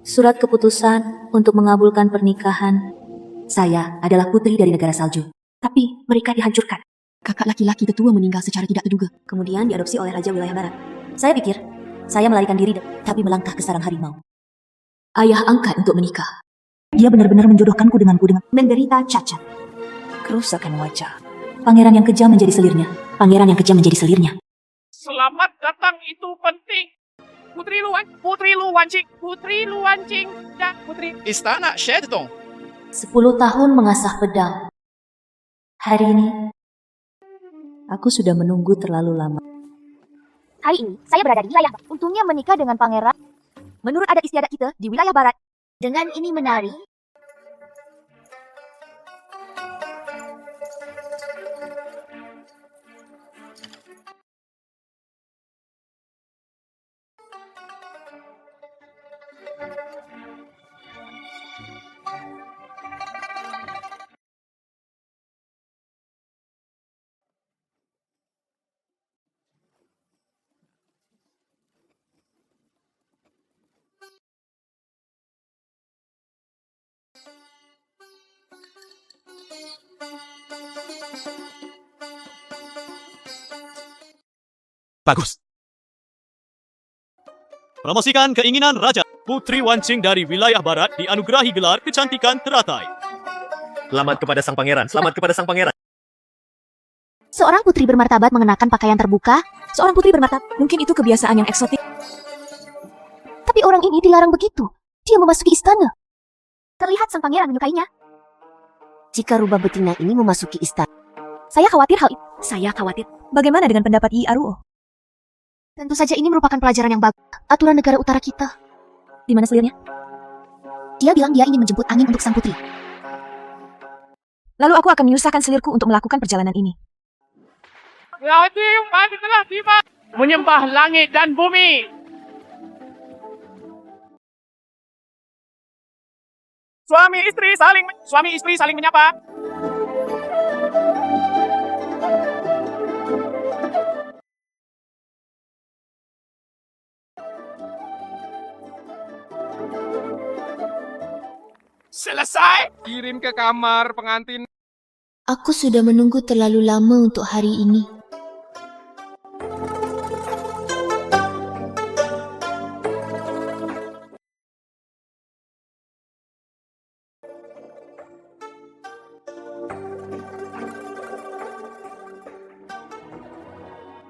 Surat keputusan untuk mengabulkan pernikahan. Saya adalah putri dari negara salju. Tapi mereka dihancurkan. Kakak laki-laki tetua meninggal secara tidak terduga. Kemudian diadopsi oleh Raja Wilayah Barat. Saya pikir, saya melarikan diri tapi melangkah ke sarang harimau. Ayah angkat untuk menikah. Dia benar-benar menjodohkanku dengan menderita cacat. Kerusakan wajah. Pangeran yang kejam menjadi selirnya. Pangeran yang kejam menjadi selirnya. Selamat datang itu penting. Putri Luwancing, dan Putri Istana Shetong. 10 tahun mengasah pedang. Hari ini, aku sudah menunggu terlalu lama. Hari ini, saya berada di wilayah Barat. Untungnya menikah dengan pangeran. Menurut adat istiadat kita di wilayah Barat. Dengan ini menari. Bagus. Promosikan keinginan Raja. Putri Wancing dari wilayah barat dianugerahi gelar kecantikan teratai. Selamat kepada sang pangeran. Selamat kepada sang pangeran. Seorang putri bermartabat mengenakan pakaian terbuka. Seorang putri bermartabat, mungkin itu kebiasaan yang eksotik. Tapi orang ini dilarang begitu. Dia memasuki istana. Terlihat sang pangeran menyukainya. Jika rubah betina ini memasuki istana. Saya khawatir hal itu. Saya khawatir. Bagaimana dengan pendapat IRUO? Tentu saja ini merupakan pelajaran yang bagus. Aturan negara utara kita. Di mana selirnya? Dia bilang dia ingin menjemput angin untuk sang putri. Lalu aku akan menyusahkan selirku untuk melakukan perjalanan ini. telah tiba menyembah langit dan bumi. Suami istri saling menyapa. Selesai. Kirim ke kamar pengantin. Aku sudah menunggu terlalu lama untuk hari ini.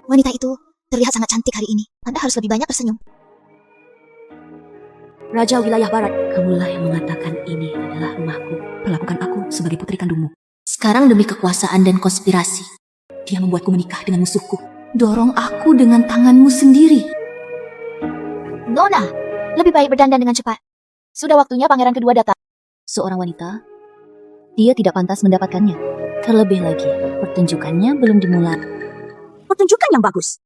Wanita itu terlihat sangat cantik hari ini. Anda harus lebih banyak tersenyum. Raja Wilayah Barat, kamulah yang mengatakan ini adalah rumahku. Perlakukan aku sebagai putri kandungmu. Sekarang demi kekuasaan dan konspirasi, dia membuatku menikah dengan musuhku. Dorong aku dengan tanganmu sendiri. Nona, lebih baik berdandan dengan cepat. Sudah waktunya pangeran kedua datang. Seorang wanita, dia tidak pantas mendapatkannya. Terlebih lagi, pertunjukannya belum dimulai. Pertunjukan yang bagus.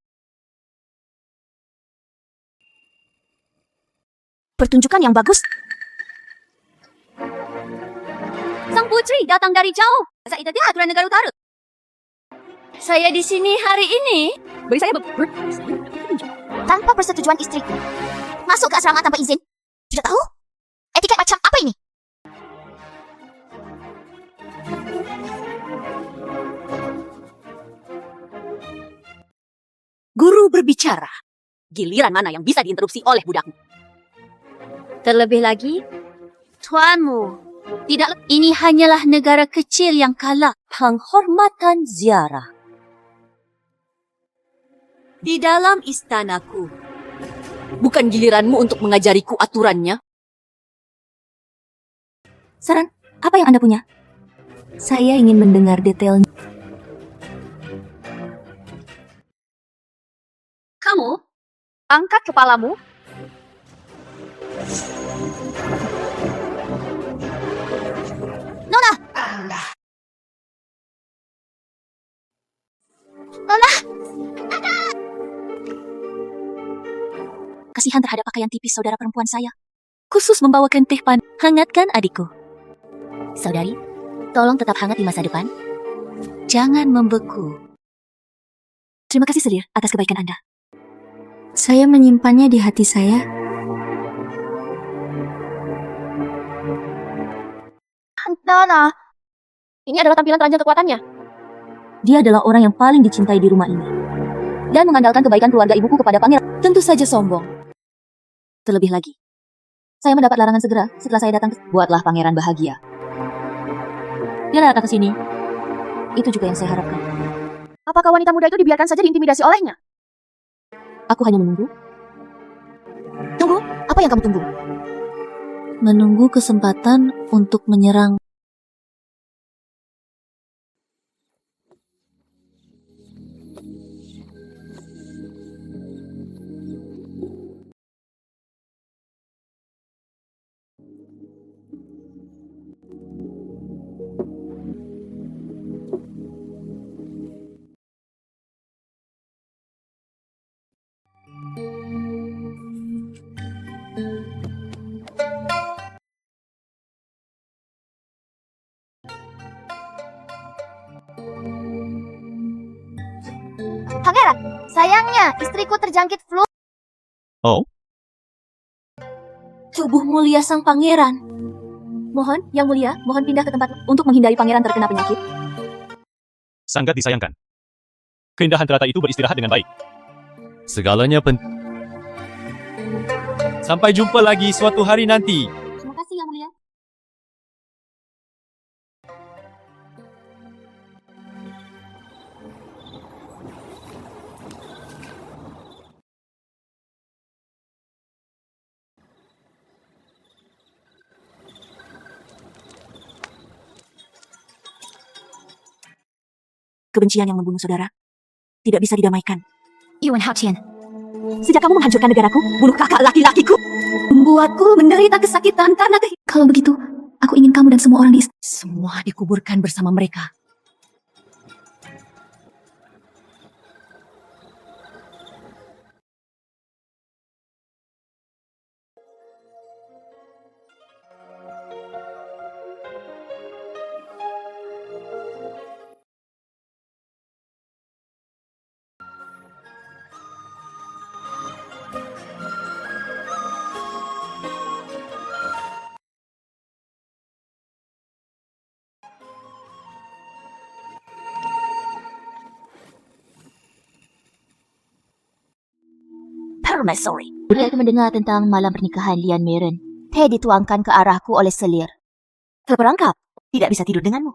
Pertunjukan yang bagus. Sang putri datang dari jauh. Saat itu aturan negara utara. Saya di sini hari ini. Beri saya Tanpa persetujuan istriku. Masuk ke asrama tanpa izin. Tidak tahu? Etiket macam apa ini? Guru berbicara. Giliran mana yang bisa diinterupsi oleh budakmu? Terlebih lagi, tuanmu. Tidak, ini hanyalah negara kecil yang kalah penghormatan ziarah. Di dalam istanaku. Bukan giliranmu untuk mengajariku aturannya. Saran, apa yang Anda punya? Saya ingin mendengar detailnya. Kamu, angkat kepalamu. Nona! Nona! Kasihan terhadap pakaian tipis saudara perempuan saya. Khusus membawakan teh pan. Hangatkan adikku. Saudari, tolong tetap hangat di masa depan. Jangan membeku. Terima kasih Selir atas kebaikan Anda. Saya menyimpannya di hati saya. Nana, ini adalah tampilan telanjang kekuatannya. Dia adalah orang yang paling dicintai di rumah ini. Dan mengandalkan kebaikan keluarga ibuku kepada pangeran. Tentu saja sombong. Terlebih lagi, saya mendapat larangan segera setelah saya datang. Buatlah pangeran bahagia. Dia datang ke sini. Itu juga yang saya harapkan. Apakah wanita muda itu dibiarkan saja diintimidasi olehnya? Aku hanya menunggu. Tunggu, apa yang kamu tunggu? Menunggu kesempatan untuk menyerang. Pangeran, sayangnya istriku terjangkit flu. Oh, Tubuh mulia sang pangeran. Mohon, yang mulia, mohon pindah ke tempat untuk menghindari pangeran terkena penyakit. sangat disayangkan. Keindahan teratai itu beristirahat dengan baik. Segalanya penting. Sampai jumpa lagi suatu hari nanti. Terima kasih, yang mulia. Kebencian yang membunuh saudara tidak bisa didamaikan. Yuan Haoqian, sejak kamu menghancurkan negaraku, bunuh kakak laki-lakiku, membuatku menderita kesakitan karena Kalau begitu, aku ingin kamu dan semua orang Semua dikuburkan bersama mereka. Permaisuri. Saya mendengar tentang malam pernikahan Lian Meren. Teh dituangkan ke arahku oleh selir. Terperangkap, tidak bisa tidur denganmu.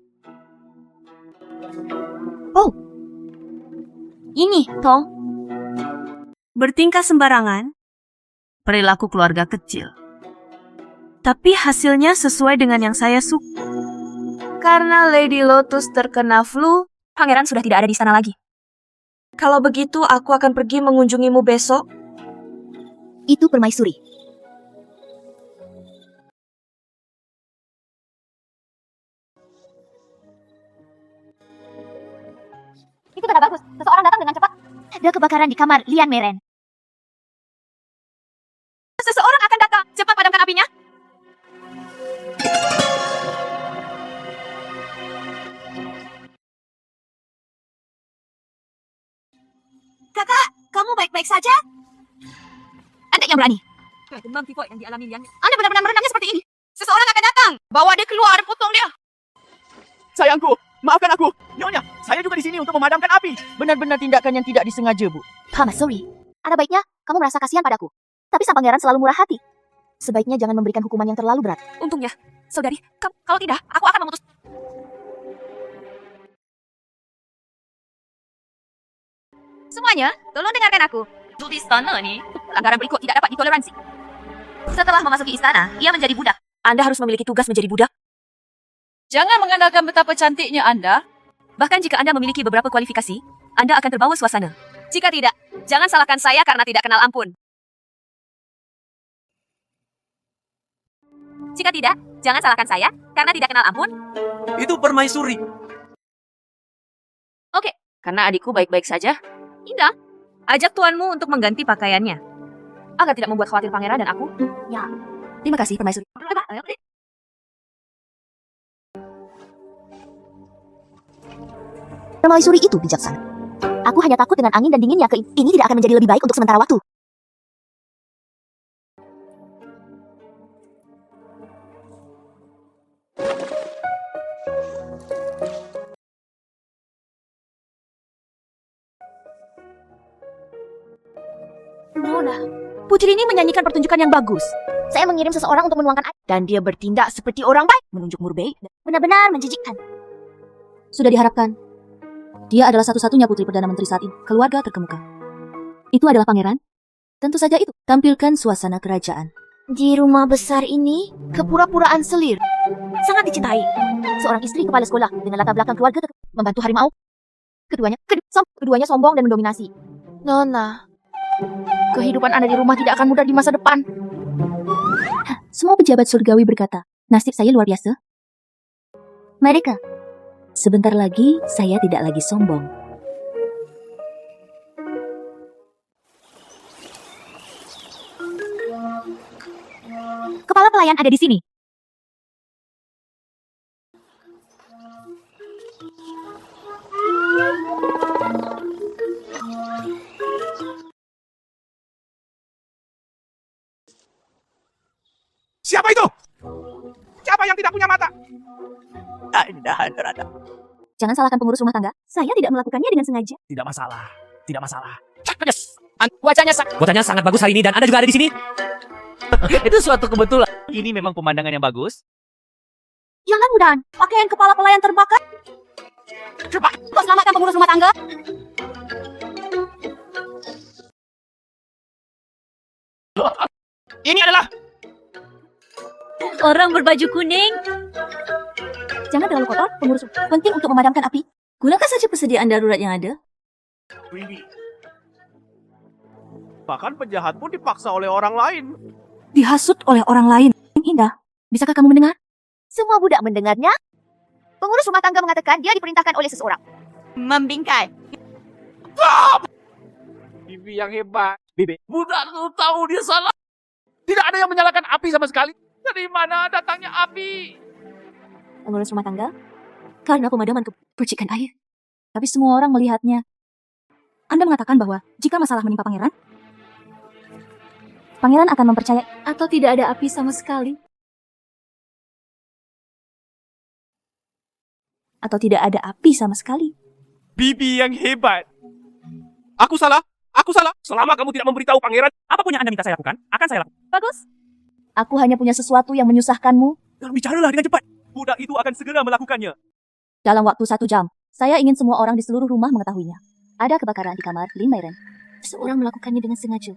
Oh, ini, Tong. Bertingkah sembarangan, perilaku keluarga kecil. Tapi hasilnya sesuai dengan yang saya suka. Karena Lady Lotus terkena flu, Pangeran sudah tidak ada di sana lagi. kalau begitu aku akan pergi mengunjungimu besok. Itu permaisuri. Itu tanda bagus. Seseorang datang dengan cepat. Ada kebakaran di kamar Lian Meren. Seseorang akan datang. Cepat padamkan apinya. Kakak, kamu baik-baik saja? Anda yang berani. Demam tifoid yang dialami Lian. Anda benar-benar merendamnya seperti ini. Seseorang akan datang. Bawa dia keluar, potong dia. Sayangku, maafkan aku. Nyonya, saya juga di sini untuk memadamkan api. Benar-benar tindakan yang tidak disengaja, Bu. Permaisuri. Ada baiknya kamu merasa kasihan padaku. Tapi sang pangeran selalu murah hati. Sebaiknya jangan memberikan hukuman yang terlalu berat. Untungnya, saudari, kalau tidak, aku akan memutus. Semuanya, tolong dengarkan aku. Di istana ini, pelanggaran berikut tidak dapat ditoleransi. Setelah memasuki istana, ia menjadi budak. Anda harus memiliki tugas menjadi budak. Jangan mengandalkan betapa cantiknya Anda. Bahkan jika Anda memiliki beberapa kualifikasi, Anda akan terbawa suasana. Jika tidak, jangan salahkan saya karena tidak kenal ampun. Jika tidak, jangan salahkan saya karena tidak kenal ampun. Itu permaisuri. Oke, karena adikku baik-baik saja. Indah, ajak tuanmu untuk mengganti pakaiannya. Agar tidak membuat khawatir pangeran dan aku. Ya, terima kasih, Permaisuri. Permaisuri itu bijaksana. Aku hanya takut dengan angin dan dinginnya ini tidak akan menjadi lebih baik untuk sementara waktu. Nona, putri ini menyanyikan pertunjukan yang bagus. Saya mengirim seseorang untuk menuangkan air. Dan dia bertindak seperti orang baik. Menunjuk Murbei. Benar-benar menjijikkan. Sudah diharapkan. Dia adalah satu-satunya putri Perdana Menteri saat ini. Keluarga terkemuka. Itu adalah pangeran. Tentu saja itu. Tampilkan suasana kerajaan. Di rumah besar ini, kepura-puraan selir. Sangat dicintai. Seorang istri kepala sekolah dengan latar belakang keluarga membantu harimau. Keduanya sombong dan mendominasi. Nona, kehidupan Anda di rumah tidak akan mudah di masa depan. Semua pejabat surgawi berkata, nasib saya luar biasa. Mereka, sebentar lagi saya tidak lagi sombong. Kepala pelayan ada di sini. Siapa itu? Siapa yang tidak punya mata? Anda, Rada. Jangan salahkan pengurus rumah tangga. Saya tidak melakukannya dengan sengaja. Tidak masalah. Tidak masalah. Wajahnya sangat bagus hari ini dan Anda juga ada di sini. Itu suatu kebetulan. Ini memang pemandangan yang bagus. Jangan mudahan, pakaian kepala pelayan terbakar. Cepat, kau selamatkan pengurus rumah tangga. Ini adalah Orang berbaju kuning. Jangan terlalu kotor, pengurus. Penting untuk memadamkan api. Gunakan saja persediaan darurat yang ada. bahkan penjahat pun dipaksa oleh orang lain. Dihasut oleh orang lain. Indah, bisakah kamu mendengar? Semua budak mendengarnya. Pengurus rumah tangga mengatakan dia diperintahkan oleh seseorang. Membingkai. Bibi yang hebat. Bibi, Budak lu tahu dia salah. Tidak ada yang menyalakan api sama sekali. Dari mana datangnya api? Pengurus rumah tangga? Karena pemadaman percikan air. Tapi semua orang melihatnya. Anda mengatakan bahwa jika masalah menimpa pangeran akan mempercayai atau tidak ada api sama sekali. Atau tidak ada api sama sekali. Bibi yang hebat. Aku salah. Aku salah. Selama kamu tidak memberitahu pangeran, apapun yang Anda minta saya lakukan, akan saya lakukan. Bagus. Aku hanya punya sesuatu yang menyusahkanmu. Bicaralah dengan cepat. Budak itu akan segera melakukannya. Dalam waktu 1 jam, saya ingin semua orang di seluruh rumah mengetahuinya. Ada kebakaran di kamar Lin Meiren. Seorang melakukannya dengan sengaja.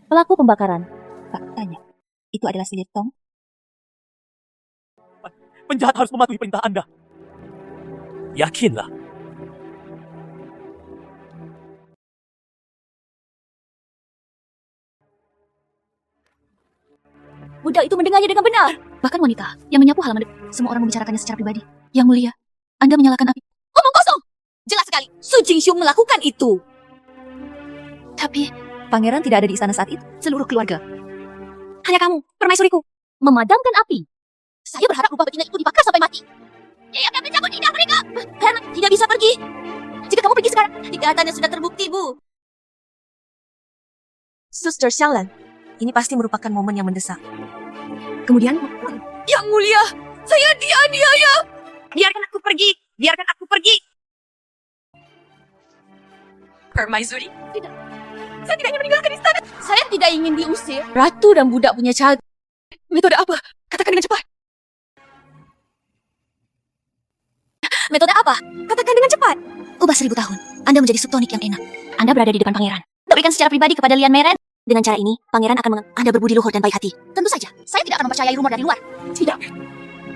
Pelaku pembakaran, faktanya, itu adalah Selir Tong. Penjahat harus mematuhi perintah Anda. Yakinlah. Budak itu mendengarnya dengan benar. Bahkan wanita yang menyapu halaman depan. Semua orang membicarakannya secara pribadi. Yang mulia, Anda menyalakan api. Omong kosong. Jelas sekali, Su Jingxiu melakukan itu. Tapi, pangeran tidak ada di istana saat itu. Seluruh keluarga. Hanya kamu, permaisuriku, memadamkan api. Saya berharap rubah betina itu dibakar sampai mati. Dia akan mencabut lidah mereka. Herman tidak bisa pergi. Jika kamu pergi sekarang, kejahatannya sudah terbukti, Bu. Suster Xianglan, ini pasti merupakan momen yang mendesak. Kemudian, Yang mulia, saya dianiaya. Biarkan aku pergi. Biarkan aku pergi. Permaisuri? Tidak. Saya tidak ingin meninggalkan istana. Saya tidak ingin diusir. Ratu dan budak punya cara. Metode apa? Katakan dengan cepat. Metode apa? Katakan dengan cepat. Ubah 1000 tahun. Anda menjadi subtonik yang enak. Anda berada di depan pangeran. Berikan secara pribadi kepada Lian Meiren. Dengan cara ini, pangeran akan Anda berbudi luhur dan baik hati. Tentu saja, saya tidak akan mempercayai rumor dari luar. Tidak.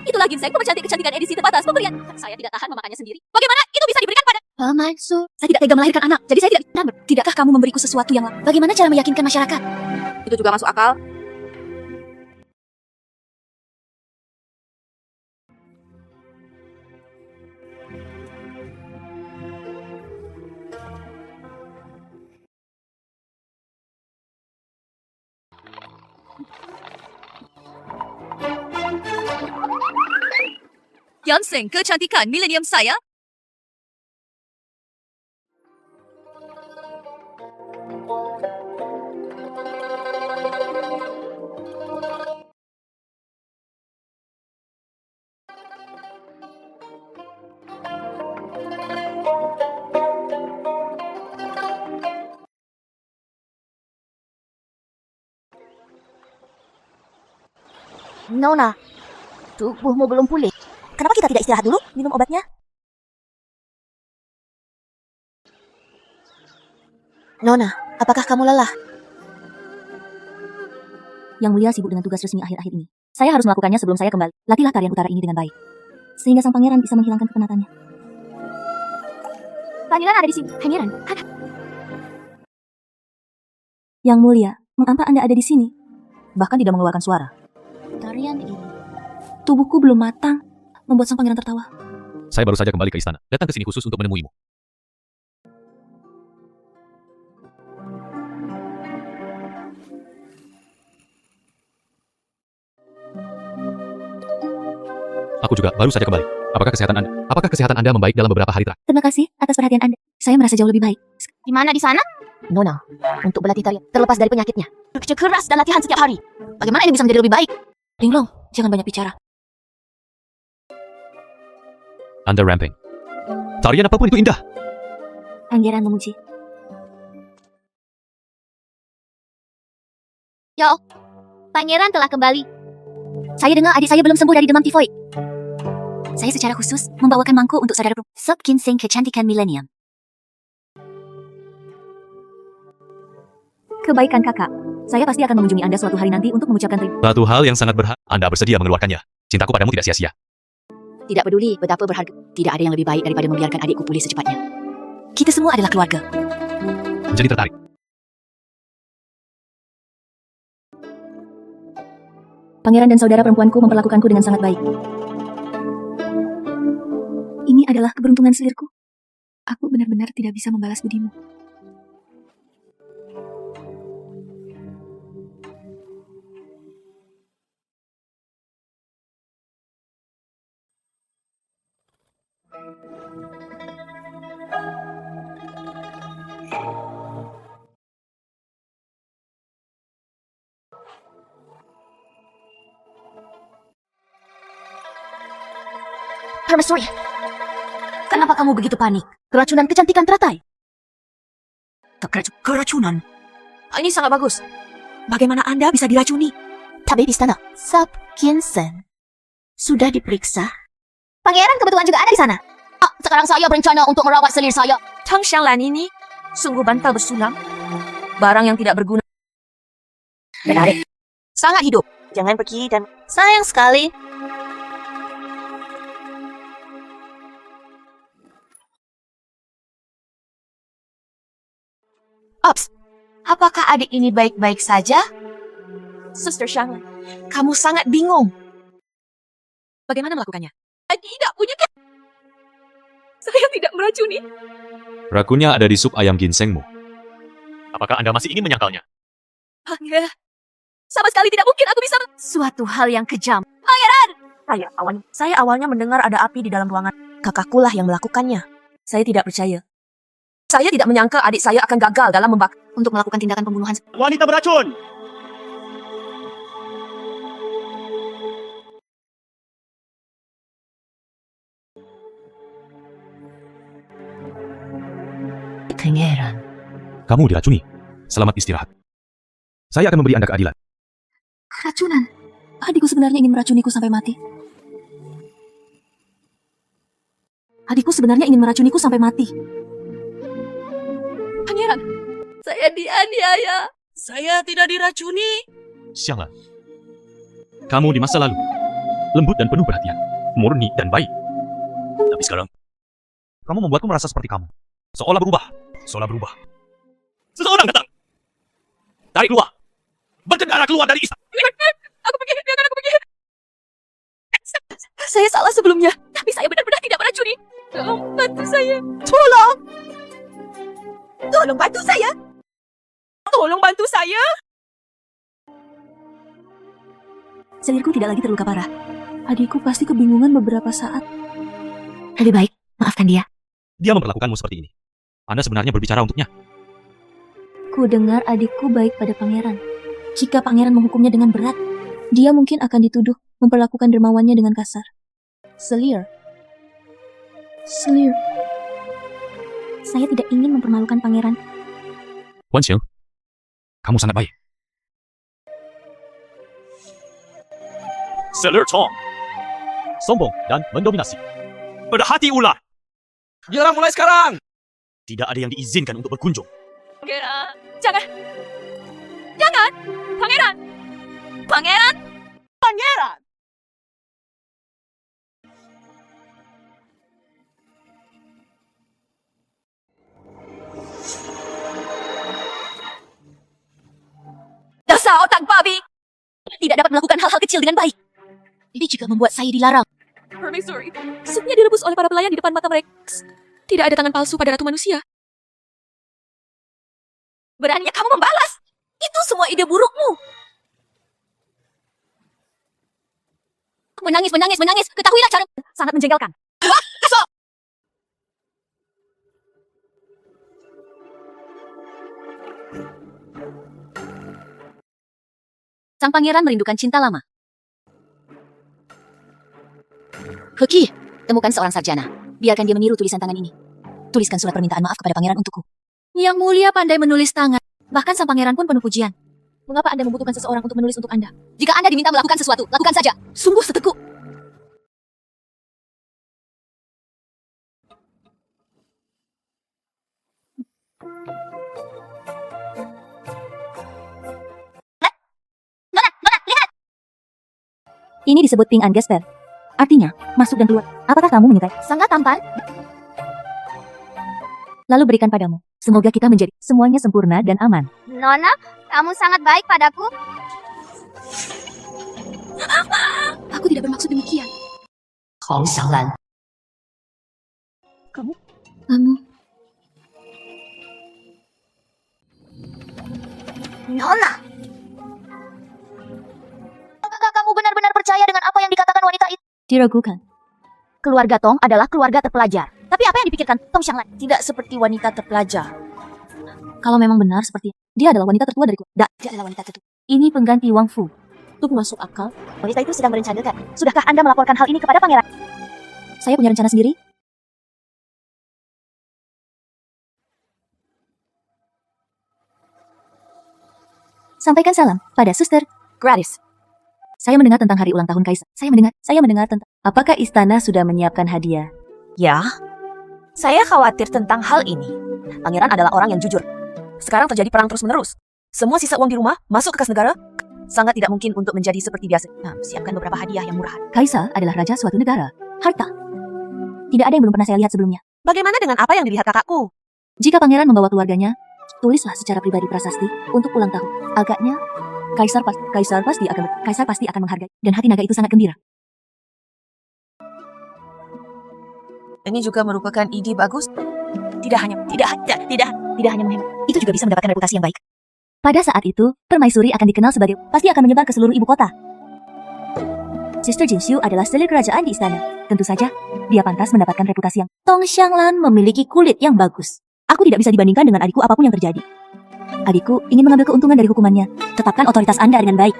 Itulah ginseng pemercantik kecantikan edisi terbatas pemberian. Saya tidak tahan memakannya sendiri. Bagaimana itu bisa diberikan pada... Maksud, saya tidak tega melahirkan anak, jadi saya tidak... Tidakkah kamu memberiku sesuatu yang... Bagaimana cara meyakinkan masyarakat? Itu juga masuk akal. Ginseng kecantikan milenium saya Nona, tubuhmu belum pulih. Kenapa kita tidak istirahat dulu? Minum obatnya. Nona, apakah kamu lelah? Yang Mulia sibuk dengan tugas resmi akhir-akhir ini. Saya harus melakukannya sebelum saya kembali. Latihlah tarian utara ini dengan baik. Sehingga sang pangeran bisa menghilangkan kepenatannya. Pangeran ada di sini. Pangeran, Yang Mulia, mengapa Anda ada di sini? Bahkan tidak mengeluarkan suara. tarian ini. Tubuhku belum matang, membuat sang pangeran tertawa. Saya baru saja kembali ke istana. Datang ke sini khusus untuk menemuimu. Aku juga baru saja kembali. Apakah kesehatan Anda membaik dalam beberapa hari terakhir? Terima kasih atas perhatian Anda. Saya merasa jauh lebih baik. Di mana di sana? Nona, untuk berlatih tarian terlepas dari penyakitnya. Kerja keras dan latihan setiap hari. Bagaimana ini bisa menjadi lebih baik? Linglong, jangan banyak bicara. Anda ramping. Tarian apapun itu indah. Pangeran memuji. Yo, pangeran telah kembali. Saya dengar adik saya belum sembuh dari demam tifoid. Saya secara khusus membawakan mangkuk untuk saudara perempuan. Sop ginseng kecantikan milenium. Kebaikan kakak. Saya pasti akan mengunjungi Anda suatu hari nanti untuk mengucapkan terima. Satu hal yang sangat berharga. Anda bersedia mengeluarkannya. Cintaku padamu tidak sia-sia. Tidak peduli betapa berharga. Tidak ada yang lebih baik daripada membiarkan adikku pulih secepatnya. Kita semua adalah keluarga. Jadi tertarik. Pangeran dan saudara perempuanku memperlakukanku dengan sangat baik. Ini adalah keberuntungan selirku. Aku benar-benar tidak bisa membalas budimu. Permaisuri, Kenapa kamu begitu panik? keracunan kecantikan teratai. Keracunan? Ini sangat bagus. Bagaimana Anda bisa diracuni? Tabib istana, Sop Ginseng, sudah diperiksa. Pangeran kebetulan juga ada di sana. Sekarang saya berencana untuk merawat selir saya. Tang Xianglan ini sungguh bantal bersulam. Barang yang tidak berguna. Menarik. Sangat hidup. Jangan pergi dan Sayang sekali. Ups. Apakah adik ini baik-baik saja? Suster Xianglan, kamu sangat bingung. Bagaimana melakukannya? Saya tidak punya Saya tidak meracuni. Rakunya ada di sup ayam ginsengmu. Apakah Anda masih ingin menyangkalnya? Pangeran, sama sekali tidak mungkin aku bisa. Suatu hal yang kejam. Pangeran! Saya awalnya mendengar ada api di dalam ruangan. Kakakkulah yang melakukannya. Saya tidak percaya. Saya tidak menyangka adik saya akan gagal dalam untuk melakukan tindakan pembunuhan. Wanita beracun! Pangeran. Kamu diracuni. Selamat istirahat. Saya akan memberi Anda keadilan. Keracunan. Adikku sebenarnya ingin meracuniku sampai mati. Adikku sebenarnya ingin meracuniku sampai mati. Pangeran, saya dianiaya. Saya tidak diracuni. Xianglan. Kamu di masa lalu. Lembut dan penuh perhatian. Murni dan baik. Tapi sekarang, kamu membuatku merasa seperti kamu. Seolah berubah. Seseorang datang. Tarik keluar. Berkendara keluar dari istana. Aku pergi. Saya salah sebelumnya, tapi saya benar-benar tidak meracuni. Tolong bantu saya. Tolong bantu saya. Selirku tidak lagi terluka parah. Adikku pasti kebingungan beberapa saat. Lebih baik, maafkan dia. Dia memperlakukanmu seperti ini. Anda sebenarnya berbicara untuknya. Ku dengar adikku baik pada pangeran. Jika pangeran menghukumnya dengan berat, dia mungkin akan dituduh memperlakukan dermawannya dengan kasar. Selir. Saya tidak ingin mempermalukan pangeran. Wan Xiang, kamu sangat baik. Selir Chong. Sombong dan mendominasi. Berhati ular. Dilarang mulai sekarang. Tidak ada yang diizinkan untuk berkunjung. Pangeran, jangan. Jangan. Pangeran. Pangeran. Pangeran! Dasar otak babi. Tidak dapat melakukan hal-hal kecil dengan baik. Ini juga membuat saya dilarang. Permaisuri, supnya direbus oleh para pelayan di depan mata mereka. Tidak ada tangan palsu pada ratu manusia. Beraninya kamu membalas. Itu semua ide burukmu. Menangis, menangis, menangis. Ketahuilah cara sangat menjengkelkan. Sang pangeran merindukan cinta lama. Hoki, temukan seorang sarjana. Biarkan dia meniru tulisan tangan ini. Tuliskan surat permintaan maaf kepada pangeran untukku. Yang mulia pandai menulis tangan. Bahkan sang pangeran pun penuh pujian. Mengapa Anda membutuhkan seseorang untuk menulis untuk Anda? Jika Anda diminta melakukan sesuatu, lakukan saja. Sungguh setekuk. Nona, lihat! Ini disebut ping and gesper. Artinya, masuk dan keluar. Apakah kamu menyukai? Sangat tampan. Lalu berikan padamu. Semoga kita menjadi semuanya sempurna dan aman. Nona, kamu sangat baik padaku. Aku tidak bermaksud demikian. Hong Xianglan. Kamu? Nona. Apakah kamu benar-benar percaya dengan apa yang dikatakan wanita itu? Diragukan. Keluarga Tong adalah keluarga terpelajar. Tapi apa yang dipikirkan Tong Xianglan? Tidak seperti wanita terpelajar. Kalau memang benar seperti dia adalah wanita tertua dariku. Dia adalah wanita tertua. Ini pengganti Wang Fu. Untuk masuk akal, Wanita itu sedang merencanakan. Sudahkah Anda melaporkan hal ini kepada pangeran? saya punya rencana sendiri. Sampaikan salam pada suster. Gratis. Saya mendengar tentang hari ulang tahun Kaisar. Saya mendengar tentang apakah istana sudah menyiapkan hadiah? Ya, saya khawatir tentang hal ini. Pangeran adalah orang yang jujur. Sekarang terjadi perang terus-menerus. Semua sisa uang di rumah masuk ke kas negara. Sangat tidak mungkin untuk menjadi seperti biasa. Nah, siapkan beberapa hadiah yang murah. Kaisar adalah raja suatu negara. Harta. Tidak ada yang belum pernah saya lihat sebelumnya. Bagaimana dengan apa yang dilihat kakakku? Jika pangeran membawa keluarganya, tulislah secara pribadi prasasti untuk ulang tahun. Agaknya, Kaisar pasti akan menghargai. Dan hati naga itu sangat gembira. Ini juga merupakan ide bagus. Tidak hanya menghemat. Itu juga bisa mendapatkan reputasi yang baik. Pada saat itu, permaisuri akan dikenal sebagai pasti akan menyebar ke seluruh ibu kota. Sister Jinshu adalah selir kerajaan di istana. Tentu saja, dia pantas mendapatkan reputasi yang Tong Xianglan memiliki kulit yang bagus. Aku tidak bisa dibandingkan dengan adikku apapun yang terjadi. Adikku ingin mengambil keuntungan dari hukumannya. Tetapkan otoritas Anda dengan baik.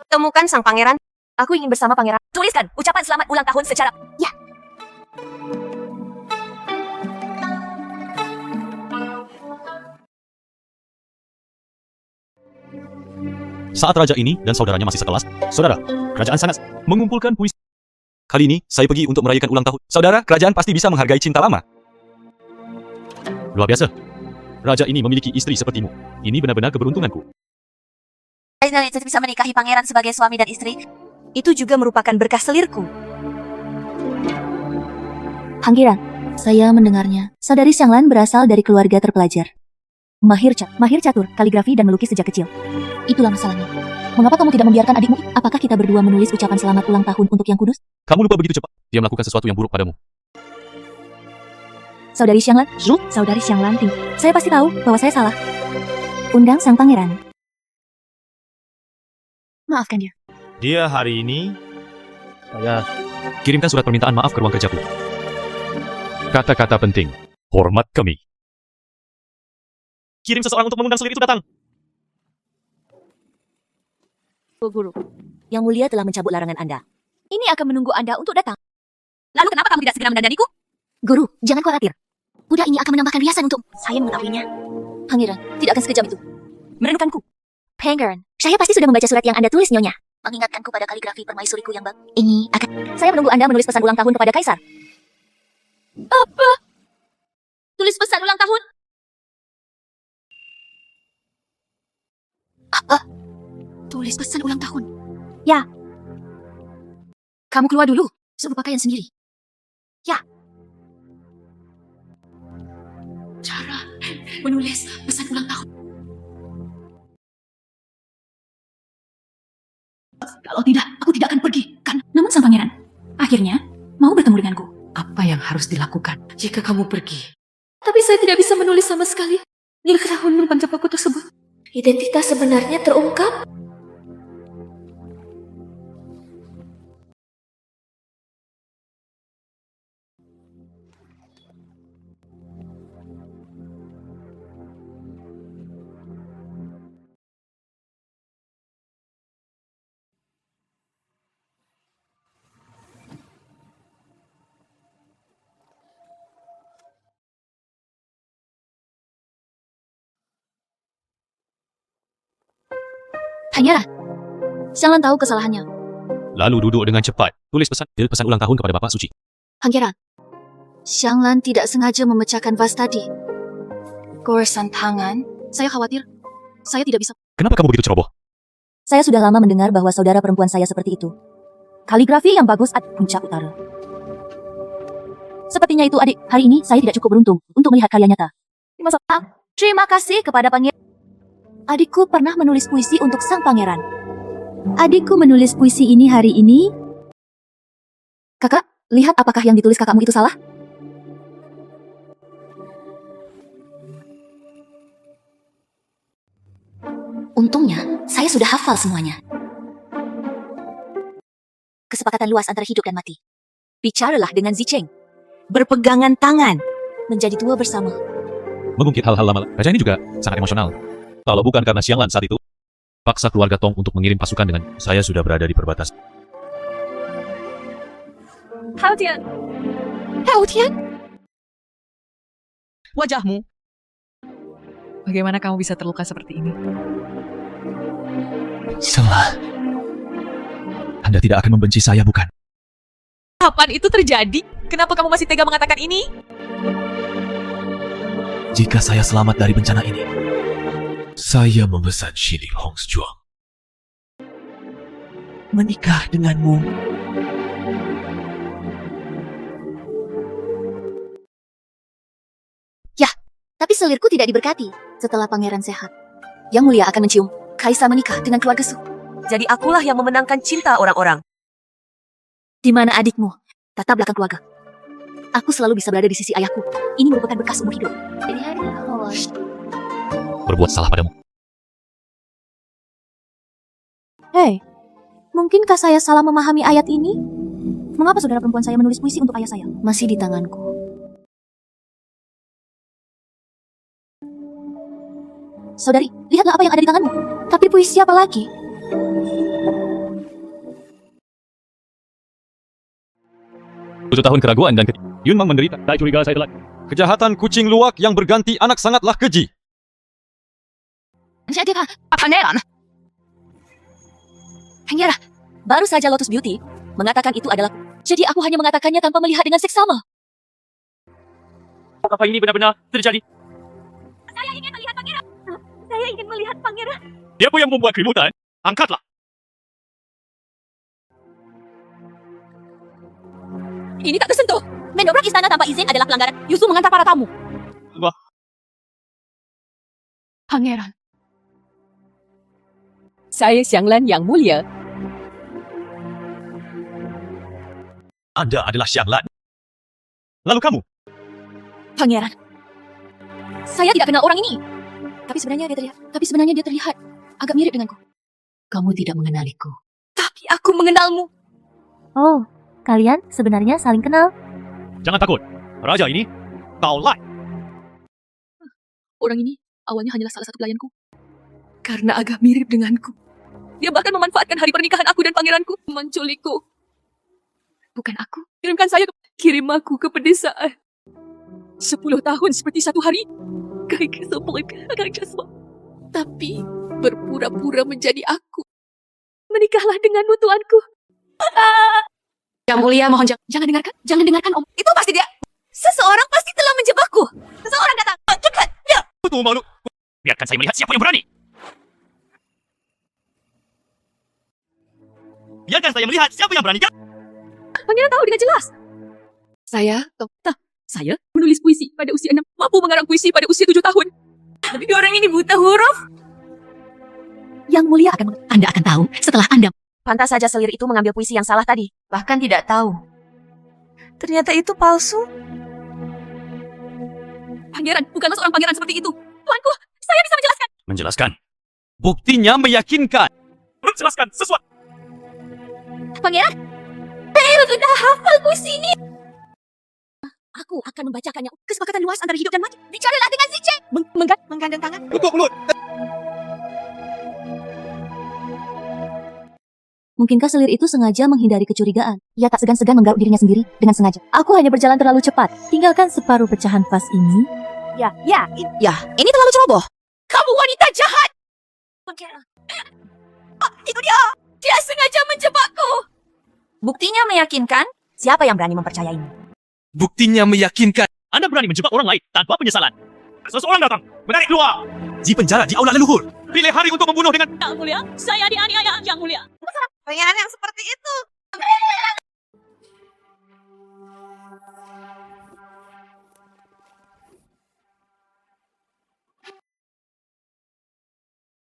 Temukan sang pangeran. Aku ingin bersama pangeran. Tuliskan ucapan selamat ulang tahun secara... Ya. Saat raja ini dan saudaranya masih sekelas, saudara, kerajaan sangat mengumpulkan puisi. Kali ini, saya pergi untuk merayakan ulang tahun. Saudara, kerajaan pasti bisa menghargai cinta lama. Luar biasa. Raja ini memiliki istri sepertimu. Ini benar-benar keberuntunganku. Saya bisa menikahi pangeran sebagai suami dan istri. Itu juga merupakan berkah selirku. Pangeran, saya mendengarnya. Saudari Xianglan berasal dari keluarga terpelajar. Mahir catur, kaligrafi dan melukis sejak kecil. Itulah masalahnya. Mengapa kamu tidak membiarkan adikmu? Apakah kita berdua menulis ucapan selamat ulang tahun untuk yang kudus? Kamu lupa begitu cepat. Dia melakukan sesuatu yang buruk padamu. Saudari Xianglan, saya pasti tahu bahwa saya salah. Undang sang pangeran. Maafkan dia. Dia hari ini... Saya... Kirimkan surat permintaan maaf ke ruang kerjaku. Kata-kata penting. Hormat kami. Kirim seseorang untuk mengundang selir itu datang. Guru, yang mulia telah mencabut larangan Anda. Ini akan menunggu Anda untuk datang. Lalu kenapa kamu tidak segera mendandaniku? Guru, jangan khawatir. Kuda ini akan menambahkan riasan untuk... Saya mengetahuinya. Pangeran, tidak akan sekejam itu. Merindukanku. Pangeran, saya pasti sudah membaca surat yang Anda tulis, Nyonya. mengingatkanku pada kaligrafi permaisuriku yang bagus. Ini akan... Saya menunggu Anda menulis pesan ulang tahun kepada Kaisar. Apa? Tulis pesan ulang tahun? Apa? Tulis pesan ulang tahun. Ya. Kamu keluar dulu, suruh pakaian sendiri. Ya. Cara menulis pesan ulang tahun. Kalau tidak, aku tidak akan pergi. Namun sang pangeran, akhirnya mau bertemu denganku. Apa yang harus dilakukan jika kamu pergi? Tapi saya tidak bisa menulis sama sekali. Nilai tahun pancapaku tersebut. Identitas sebenarnya terungkap. Pangeran, Xianglan tahu kesalahannya. Lalu duduk dengan cepat. Tulis pesan ulang tahun kepada Bapak Suci. Pangeran, Xianglan tidak sengaja memecahkan vas tadi. Goresan tangan, saya khawatir. Saya tidak bisa. Kenapa kamu begitu ceroboh? Saya sudah lama mendengar bahwa saudara perempuan saya seperti itu. Kaligrafi yang bagus at puncak utara. Sepertinya itu adik. Hari ini saya tidak cukup beruntung untuk melihat karya nyata. Terima kasih kepada pangeran. Adikku pernah menulis puisi untuk sang pangeran. Adikku menulis puisi ini hari ini. Kakak, lihat apakah yang ditulis kakakmu itu salah? Untungnya, saya sudah hafal semuanya. Kesepakatan luas antara hidup dan mati. Bicaralah dengan Zicheng. Berpegangan tangan. Menjadi tua bersama. Mengungkit hal-hal lama. Raja ini juga sangat emosional. Kalau bukan karena Xianglan saat itu, paksa keluarga Tong untuk mengirim pasukan dengan saya sudah berada di perbatasan. Hao Tian, Wajahmu. Bagaimana kamu bisa terluka seperti ini? Selah. Anda tidak akan membenci saya, bukan? Kapan itu terjadi? Kenapa kamu masih tega mengatakan ini? Jika saya selamat dari bencana ini, saya memesan Shili Hongsjuang menikah denganmu. Tapi selirku tidak diberkati. Setelah pangeran sehat, Yang Mulia akan mencium Kaisar menikah dengan keluarga Su. jadi akulah yang memenangkan cinta orang-orang. Di mana adikmu? Tata belakang keluarga. Aku selalu bisa berada di sisi ayahku. Ini merupakan bekas umur hidup. Berbuat salah padamu. Hei, mungkinkah saya salah memahami ayat ini? Mengapa saudara perempuan saya menulis puisi untuk ayah saya? Masih di tanganku. Saudari, lihatlah apa yang ada di tanganmu. Tapi puisi apa lagi? Tujuh tahun keraguan dan Yun Mang menderita. Tak curiga saya telah. Kejahatan kucing luwak yang berganti anak sangatlah keji. Pangeran, baru saja Lotus Beauty mengatakan itu adalah. Jadi aku hanya mengatakannya tanpa melihat dengan seksama. Apa ini benar-benar terjadi? Saya ingin melihat pangeran. Saya ingin melihat pangeran. Siapa yang membuat keributan? Angkatlah. Ini tak tersentuh. Mendobrak istana tanpa izin adalah pelanggaran. Yusuf mengantar para tamu. Wah. Pangeran. Saya Xianglan yang mulia. Anda adalah Xianglan. Lalu kamu? Pangeran. Saya tidak kenal orang ini. Tapi sebenarnya dia terlihat agak mirip denganku. Kamu tidak mengenaliku. Tapi aku mengenalmu. Oh, kalian sebenarnya saling kenal. Jangan takut. Raja ini, kau lai. Orang ini awalnya hanyalah salah satu pelayanku. Karena agak mirip denganku. Dia bahkan memanfaatkan hari pernikahan aku dan pangeranku. Menculikku. Bukan aku. Kirim aku ke pedesaan. 10 tahun seperti satu hari. Tapi berpura-pura menjadi aku. Menikah Menikahlah denganmu, tuanku. Yang mulia, mohon jangan dengarkan Om. Itu pasti dia. Seseorang pasti telah menjebakku. Seseorang datang. Cepat. Ya. Betul malu. Biarkan saya melihat siapa yang berani. Biarkan saya melihat siapa yang berani. Pangeran tahu dengan jelas. Saya menulis puisi pada usia 6, mampu mengarang puisi pada usia 7 tahun. Tapi orang ini buta huruf. Yang mulia Anda akan tahu setelah Anda. Pantas saja selir itu mengambil puisi yang salah tadi. Bahkan tidak tahu. Ternyata itu palsu. Pangeran, bukanlah seorang pangeran seperti itu. Tuanku, saya bisa menjelaskan. Menjelaskan. Buktinya meyakinkan. Menjelaskan sesuatu. Pangeran, saya sudah hafal puisi ini. Aku akan membacakannya. Kesepakatan luas antara hidup dan mati. Bicaralah dengan si C. Menggandeng tangan. Tutup mulut. Mungkinkah selir itu sengaja menghindari kecurigaan? Ia tak segan-segan menggaruk dirinya sendiri dengan sengaja. Aku hanya berjalan terlalu cepat. Tinggalkan separuh pecahan vas ini. Ya, ini terlalu ceroboh. Kamu wanita jahat. Pangeran. Itu dia. Dia sengaja menjebakku. Buktinya meyakinkan. Siapa yang berani mempercayaimu? Buktinya meyakinkan. Anda berani menjebak orang lain tanpa penyesalan. Seseorang datang. Menarik keluar. Di penjara di aula leluhur. Pilih hari untuk membunuh dengan... Yang mulia, saya dianiaya. Yang mulia. Pangeran yang seperti itu.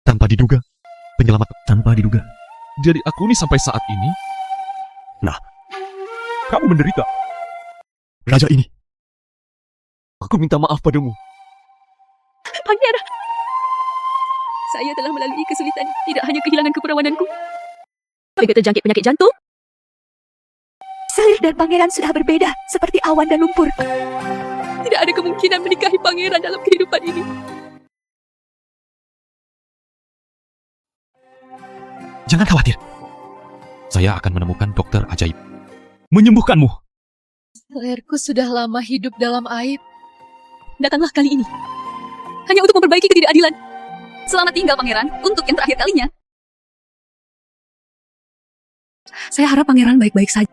Tanpa diduga. Penyelamat tanpa diduga. Jadi aku ini sampai saat ini... Nah. Kamu menderita. Raja ini. Aku minta maaf padamu. Pangeran. Saya telah melalui kesulitan. Tidak hanya kehilangan keperawananku. Juga terjangkit penyakit jantung. Selir dan pangeran sudah berbeda. Seperti awan dan lumpur. Tidak ada kemungkinan menikahi pangeran dalam kehidupan ini. Jangan khawatir. Saya akan menemukan dokter ajaib. Menyembuhkanmu. Selirku sudah lama hidup dalam aib. Datanglah kali ini. Hanya untuk memperbaiki ketidakadilan. Selamat tinggal, pangeran. Untuk yang terakhir kalinya. Saya harap pangeran baik-baik saja.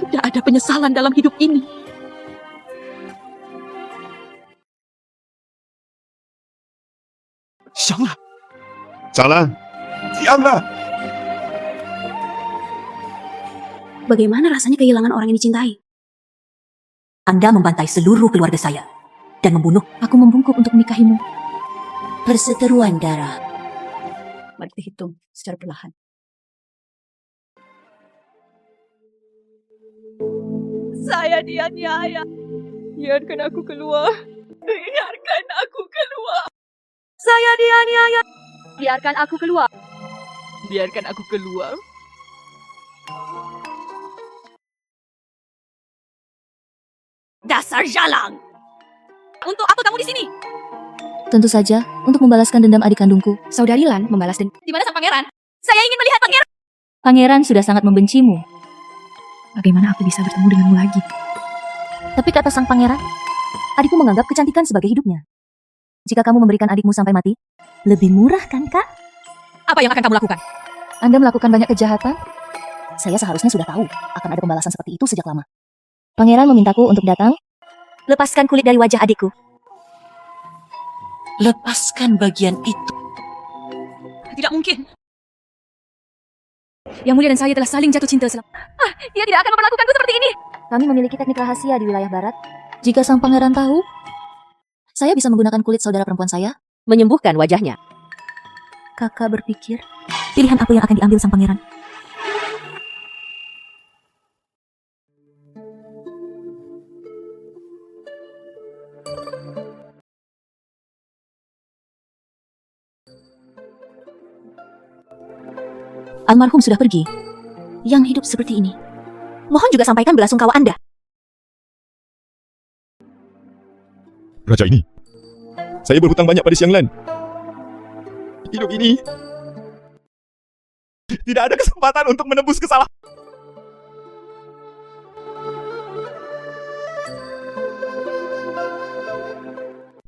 Tidak ada penyesalan dalam hidup ini. Sianglah. Salah. Sianglah. Bagaimana rasanya kehilangan orang yang dicintai? Anda membantai seluruh keluarga saya. Dan membunuh. Aku membungkuk untuk menikahimu. Perseteruan darah. Mari kita hitung secara perlahan. Saya dianiaya. Biarkan aku keluar. Biarkan aku keluar. Saya dianiaya. Biarkan aku keluar. Biarkan aku keluar. Dasar jalang! Untuk apa kamu di sini? Tentu saja, untuk membalaskan dendam adik kandungku. Saudari Lan membalas dendam. Di mana sang pangeran? Saya ingin melihat pangeran. Pangeran sudah sangat membencimu. Bagaimana aku bisa bertemu denganmu lagi? Tapi kata sang pangeran, adikku menganggap kecantikan sebagai hidupnya. Jika kamu memberikan adikmu sampai mati, lebih murah kan, Kak? Apa yang akan kamu lakukan? Anda melakukan banyak kejahatan? Saya seharusnya sudah tahu akan ada pembalasan seperti itu sejak lama. Pangeran memintaku untuk datang. Lepaskan kulit dari wajah adikku. Lepaskan bagian itu. Tidak mungkin. Yang mulia dan saya telah saling jatuh cinta selama. Dia tidak akan memperlakukanku seperti ini. Kami memiliki teknik rahasia di wilayah barat. Jika sang pangeran tahu, saya bisa menggunakan kulit saudara perempuan saya. Menyembuhkan wajahnya. Kakak berpikir, pilihan apa yang akan diambil sang pangeran? Almarhum sudah pergi. Yang hidup seperti ini. Mohon juga sampaikan belasungkawa Anda. Raja ini, saya berhutang banyak pada Siang Lan. Hidup ini tidak ada kesempatan untuk menebus kesalahan.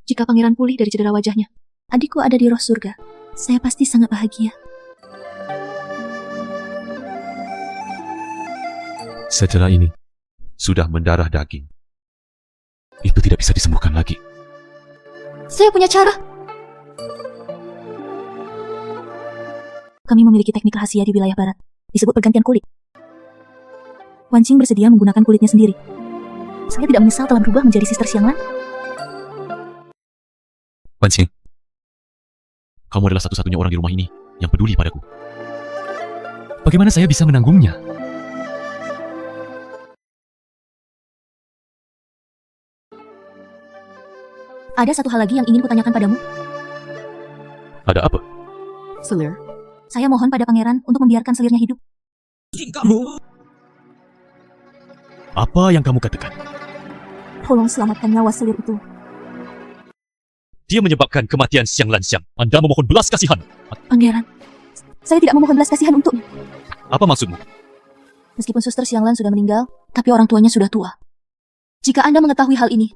Jika pangeran pulih dari cedera wajahnya, adikku ada di roh surga. Saya pasti sangat bahagia. Setelah ini, sudah mendarah daging. Itu tidak bisa disembuhkan lagi. Saya punya cara. Kami memiliki teknik rahasia di wilayah barat. Disebut pergantian kulit. Wan Qing bersedia menggunakan kulitnya sendiri. Saya tidak menyesal telah berubah menjadi Sister Xianglan. Wan Qing, kamu adalah satu-satunya orang di rumah ini yang peduli padaku. Bagaimana saya bisa menanggungnya? Ada satu hal lagi yang ingin kutanyakan padamu. Ada apa? Selir. Saya mohon pada pangeran untuk membiarkan selirnya hidup. Apa yang kamu katakan? Tolong selamatkan nyawa selir itu. Dia menyebabkan kematian Xiang Lanxiang. Anda memohon belas kasihan. Pangeran, saya tidak memohon belas kasihan untuknya. Apa maksudmu? Meskipun Suster Xianglan sudah meninggal, tapi orang tuanya sudah tua. Jika Anda mengetahui hal ini,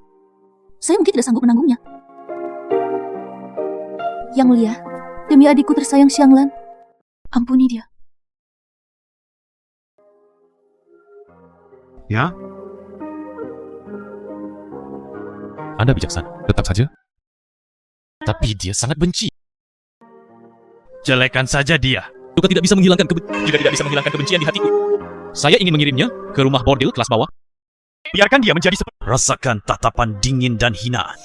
saya mungkin tidak sanggup menanggungnya. Yang mulia, demi adikku tersayang Xianglan, ampuni dia. Ya? Anda bijaksana. Tetap saja. Tapi dia sangat benci. Jelekan saja dia. Juga tidak bisa menghilangkan juga tidak bisa menghilangkan kebencian di hatiku. Saya ingin mengirimnya ke rumah bordil kelas bawah. Biarkan dia menjadi seperti... Rasakan tatapan dingin dan hinaan.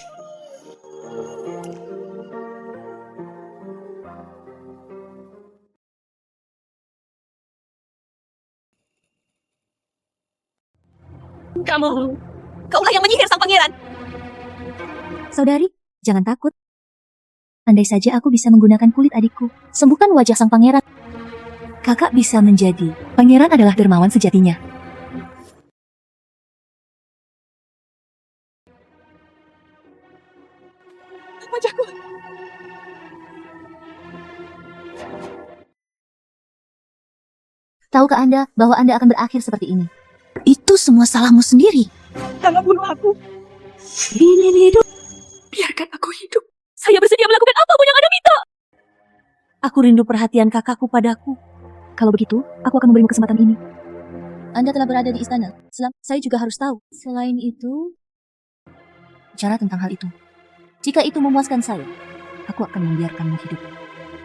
Kaulah yang menyihir sang pangeran. Saudari, jangan takut. Andai saja aku bisa menggunakan kulit adikku, sembuhkan wajah sang pangeran. Kakak bisa menjadi pangeran adalah dermawan sejatinya. Wajahku. Tahukah Anda bahwa Anda akan berakhir seperti ini? Itu semua salahmu sendiri. Jangan bunuh aku. Ingin hidup. Biarkan aku hidup. Saya bersedia melakukan apapun yang Anda minta. Aku rindu perhatian kakakku padaku. Kalau begitu, aku akan memberimu kesempatan ini. Anda telah berada di istana. Saya juga harus tahu. Selain itu, bicara tentang hal itu. Jika itu memuaskan saya, aku akan membiarkanmu hidup.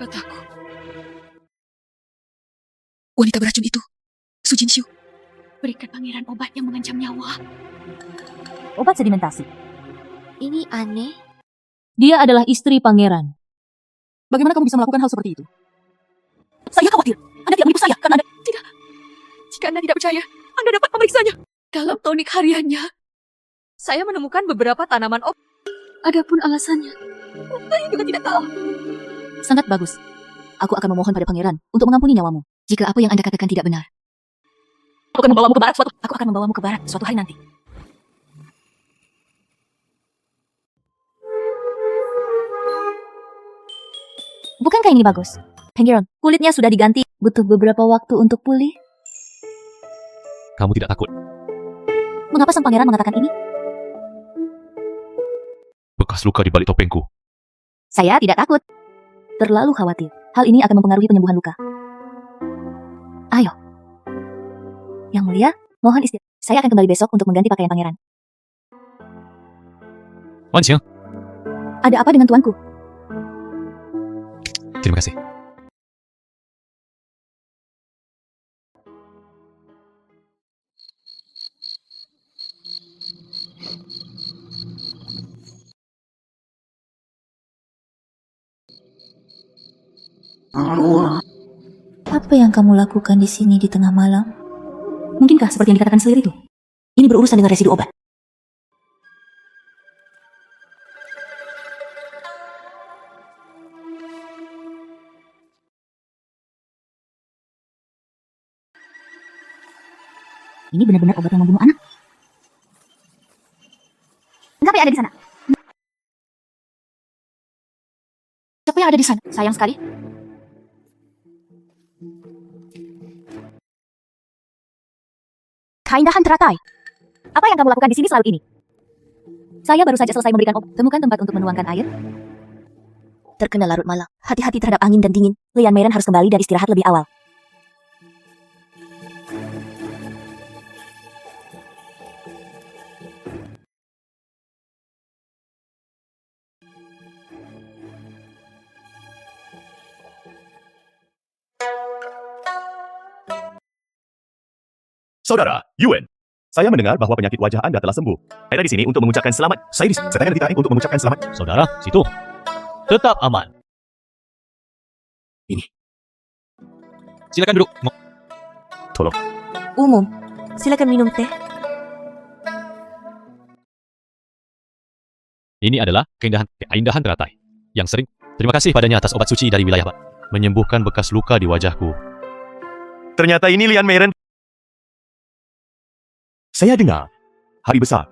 Kataku. Wanita beracun itu, Su Jinshu. Berikan pangeran obat yang mengancam nyawa. Obat sedimentasi. Ini aneh. Dia adalah istri pangeran. Bagaimana kamu bisa melakukan hal seperti itu? Saya khawatir. Anda tidak menipu saya karena Anda... Tidak. Jika Anda tidak percaya, Anda dapat memeriksanya. Dalam tonik hariannya, saya menemukan beberapa tanaman obat. Adapun alasannya, saya juga tidak tahu. Sangat bagus. Aku akan memohon pada pangeran untuk mengampuni nyawamu. Jika apa yang Anda katakan tidak benar. Aku akan membawamu ke barat suatu hari nanti. Bukankah ini bagus? Pangeran, kulitnya sudah diganti. Butuh beberapa waktu untuk pulih. Kamu tidak takut? Mengapa sang pangeran mengatakan ini? Bekas luka di balik topengku. Saya tidak takut. Terlalu khawatir. Hal ini akan mempengaruhi penyembuhan luka. Ayo. Yang mulia, mohon istirahat. Saya akan kembali besok untuk mengganti pakaian pangeran. Wan Xiang, Ada apa dengan tuanku? terima kasih. Apa yang kamu lakukan di sini di tengah malam? Mungkinkah seperti yang dikatakan selir itu? Ini berurusan dengan residu obat. Ini benar-benar obat yang membunuh anak. Siapa yang ada di sana? Siapa yang ada di sana? Sayang sekali. Keindahan teratai. Apa yang kamu lakukan di sini selalu ini? Saya baru saja selesai memberikan obat. Temukan tempat untuk menuangkan air. Terkena larut malam. Hati-hati terhadap angin dan dingin. Lian Meiran harus kembali dan istirahat lebih awal. Saudara, Yuen. Saya mendengar bahwa penyakit wajah Anda telah sembuh. Saya di sini untuk mengucapkan selamat. Saya datang di untuk mengucapkan selamat. Saudara, situ. Tetap aman. Ini. Silakan duduk. Tolong. Umum. Silakan minum teh. Ini adalah keindahan teratai yang sering. Terima kasih padanya atas obat suci dari wilayah Barat. Menyembuhkan bekas luka di wajahku. Ternyata ini Lian Meiren. Saya dengar. Hari besar.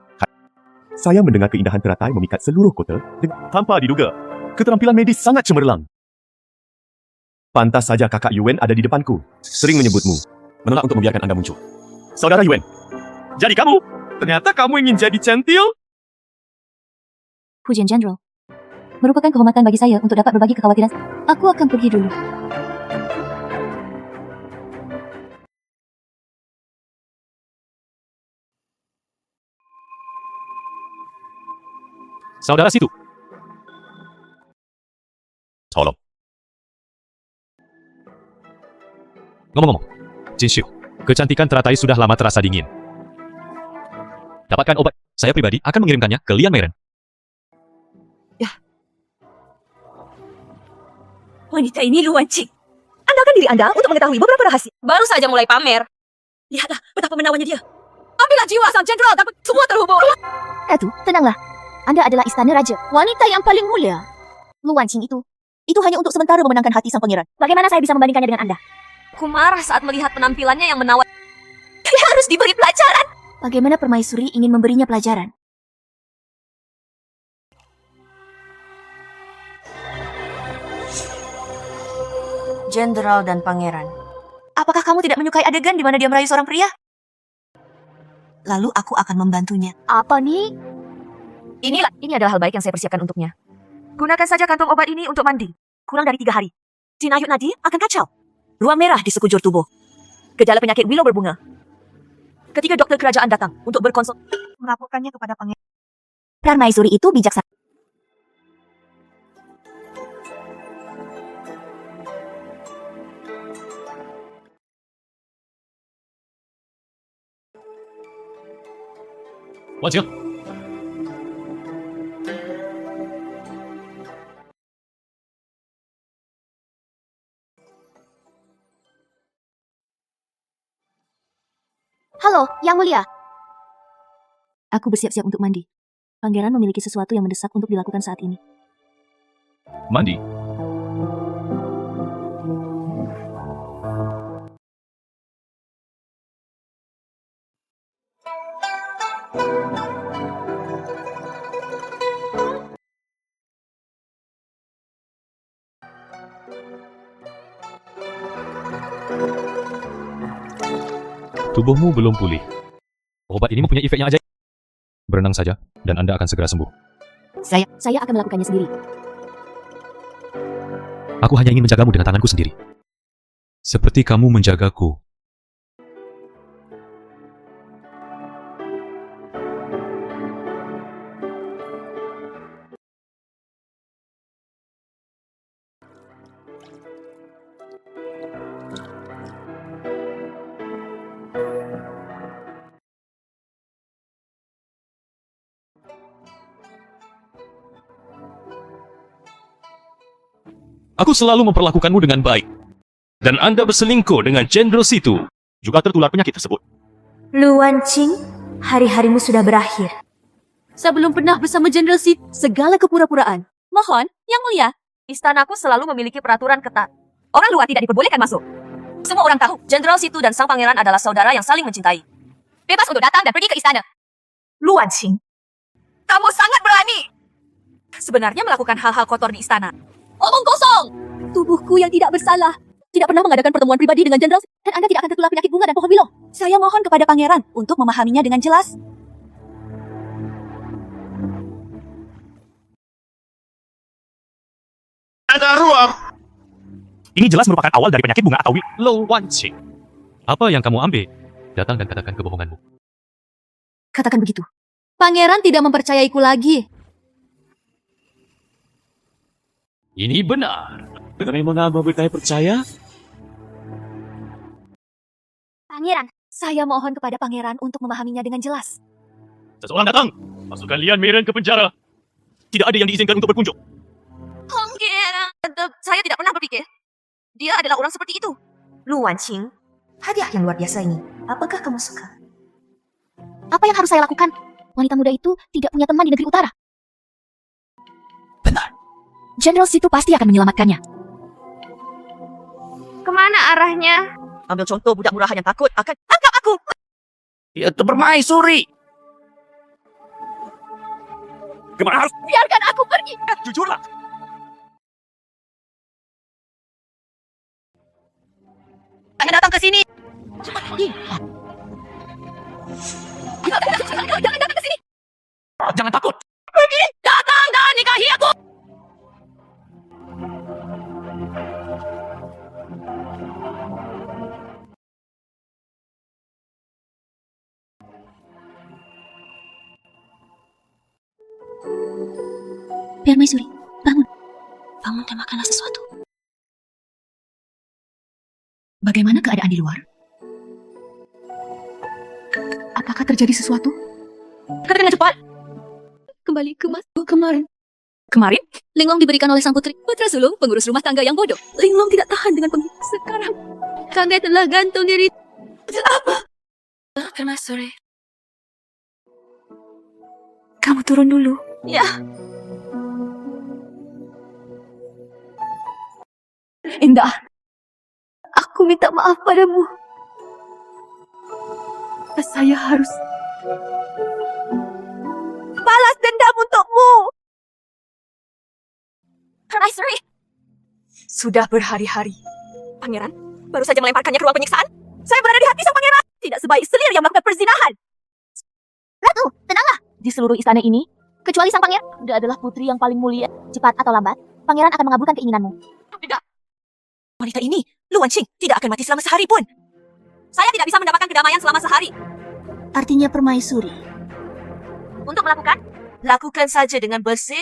Saya mendengar keindahan teratai memikat seluruh kota tanpa diduga. Keterampilan medis sangat cemerlang. Pantas saja kakak Yuen ada di depanku. Sering menyebutmu. Menolak untuk membiarkan Anda muncul. Saudara Yuen. Jadi kamu? Ternyata kamu ingin jadi centil? Pujian Jenderal. Merupakan kehormatan bagi saya untuk dapat berbagi kekhawatiran. Aku akan pergi dulu. Saudara situ. Tolong. Ngomong-ngomong, Jin Xiu, kecantikan teratai sudah lama terasa dingin. Dapatkan obat. Saya pribadi akan mengirimkannya ke Lian Meiren. Wanita ini Luan Qing. Andalkan diri Anda untuk mengetahui beberapa rahasia. Baru saja mulai pamer. Lihatlah betapa menawannya dia. Ambillah jiwa sang jenderal, dapat semua terhubung. Ratu, tenanglah. Anda adalah istana raja. Wanita yang paling mulia. Luan Qing itu hanya untuk sementara memenangkan hati sang pangeran. Bagaimana saya bisa membandingkannya dengan Anda? Aku marah saat melihat penampilannya yang menawan. Dia harus diberi pelajaran. Bagaimana permaisuri ingin memberinya pelajaran? Jenderal dan pangeran. Apakah kamu tidak menyukai adegan di mana dia merayu seorang pria? Lalu aku akan membantunya. Apa nih? Ini adalah hal baik yang saya persiapkan untuknya. Gunakan saja kantong obat ini untuk mandi. Kurang dari 3 hari. Jinayut Nadi akan kacau. Ruang merah di sekujur tubuh. Gejala penyakit Willow berbunga. Ketika dokter kerajaan datang untuk berkonsul, melaporkannya kepada pangeran. Permaisuri itu bijaksana. Wajah. Halo, Yang Mulia. Aku bersiap-siap untuk mandi. Pangeran memiliki sesuatu yang mendesak untuk dilakukan saat ini. Mandi. Tubuhmu belum pulih. Obat ini mempunyai efek yang ajaib. Berenang saja, dan Anda akan segera sembuh. Saya akan melakukannya sendiri. Aku hanya ingin menjagamu dengan tanganku sendiri. Seperti kamu menjagaku. Aku selalu memperlakukanmu dengan baik. Dan Anda berselingkuh dengan Jenderal Situ, juga tertular penyakit tersebut. Luan Qing, hari-harimu sudah berakhir. Sebelum pernah bersama Jenderal Sid, segala kepura-puraan. Mohon, Yang Mulia, istanaku selalu memiliki peraturan ketat. Orang luar tidak diperbolehkan masuk. Semua orang tahu, Jenderal Situ dan sang pangeran adalah saudara yang saling mencintai. Bebas untuk datang dan pergi ke istana. Luan Qing. Kamu sangat berani. Sebenarnya melakukan hal-hal kotor di istana. Omong kosong! Tubuhku yang tidak bersalah. Tidak pernah mengadakan pertemuan pribadi dengan Jenderal Sid, dan Anda tidak akan tertular penyakit bunga dan pohon willow. Saya mohon kepada pangeran untuk memahaminya dengan jelas. Ada ruang. Ini jelas merupakan awal dari penyakit bunga atau Luan Qing. Apa yang kamu ambil? Datang dan katakan kebohonganmu. Katakan begitu. Pangeran tidak mempercayaiku lagi. Ini benar. Bagaimana mau bertanya percaya? Pangeran, Saya mohon kepada pangeran untuk memahaminya dengan jelas. Seseorang datang. Masukkan Lian Meiren ke penjara. Tidak ada yang diizinkan untuk berkunjung. Pangeran, saya tidak pernah berpikir dia adalah orang seperti itu. Lu Wanqing, hadiah yang luar biasa ini. Apakah kamu suka? Apa yang harus saya lakukan? Wanita muda itu tidak punya teman di negeri utara. Benar. Jenderal Situ pasti akan menyelamatkannya. Kemana arahnya? Ambil contoh budak murahan yang takut akan tangkap aku. Dia itu permaisuri. Kemana harus? Biarkan aku pergi. Jujurlah. Saya datang ke sini. Jangan ke sini. Jangan takut. Pergi, datang dan nikahi aku. Permaisuri, bangun. Bangun dan makanlah sesuatu. Bagaimana keadaan di luar? Apakah terjadi sesuatu? Katakan cepat. Kembali ke kemarin. Kemarin, Linglong diberikan oleh sang putri, putra sulung, pengurus rumah tangga yang bodoh. Linglong tidak tahan dengan sekarang. Kami telah gantung diri. Apa? Permaisuri. Kamu turun dulu. Ya. Indah. Aku minta maaf padamu. Saya harus Balas dendam untukmu. Permaisuri. Sudah berhari-hari. Pangeran baru saja melemparkannya ke ruang penyiksaan. Saya berada di hati sang pangeran. Tidak sebaik selir yang melakukan perzinahan. Ratu, tenanglah. Di seluruh istana ini, kecuali sang pangeran, dia adalah putri yang paling mulia. Cepat atau lambat, pangeran akan mengabulkan keinginanmu. Tidak. Wanita ini, Lu Wanqing, tidak akan mati selama sehari pun. Saya tidak bisa mendapatkan kedamaian selama sehari. Artinya permaisuri. Untuk melakukan, lakukan saja dengan bersih.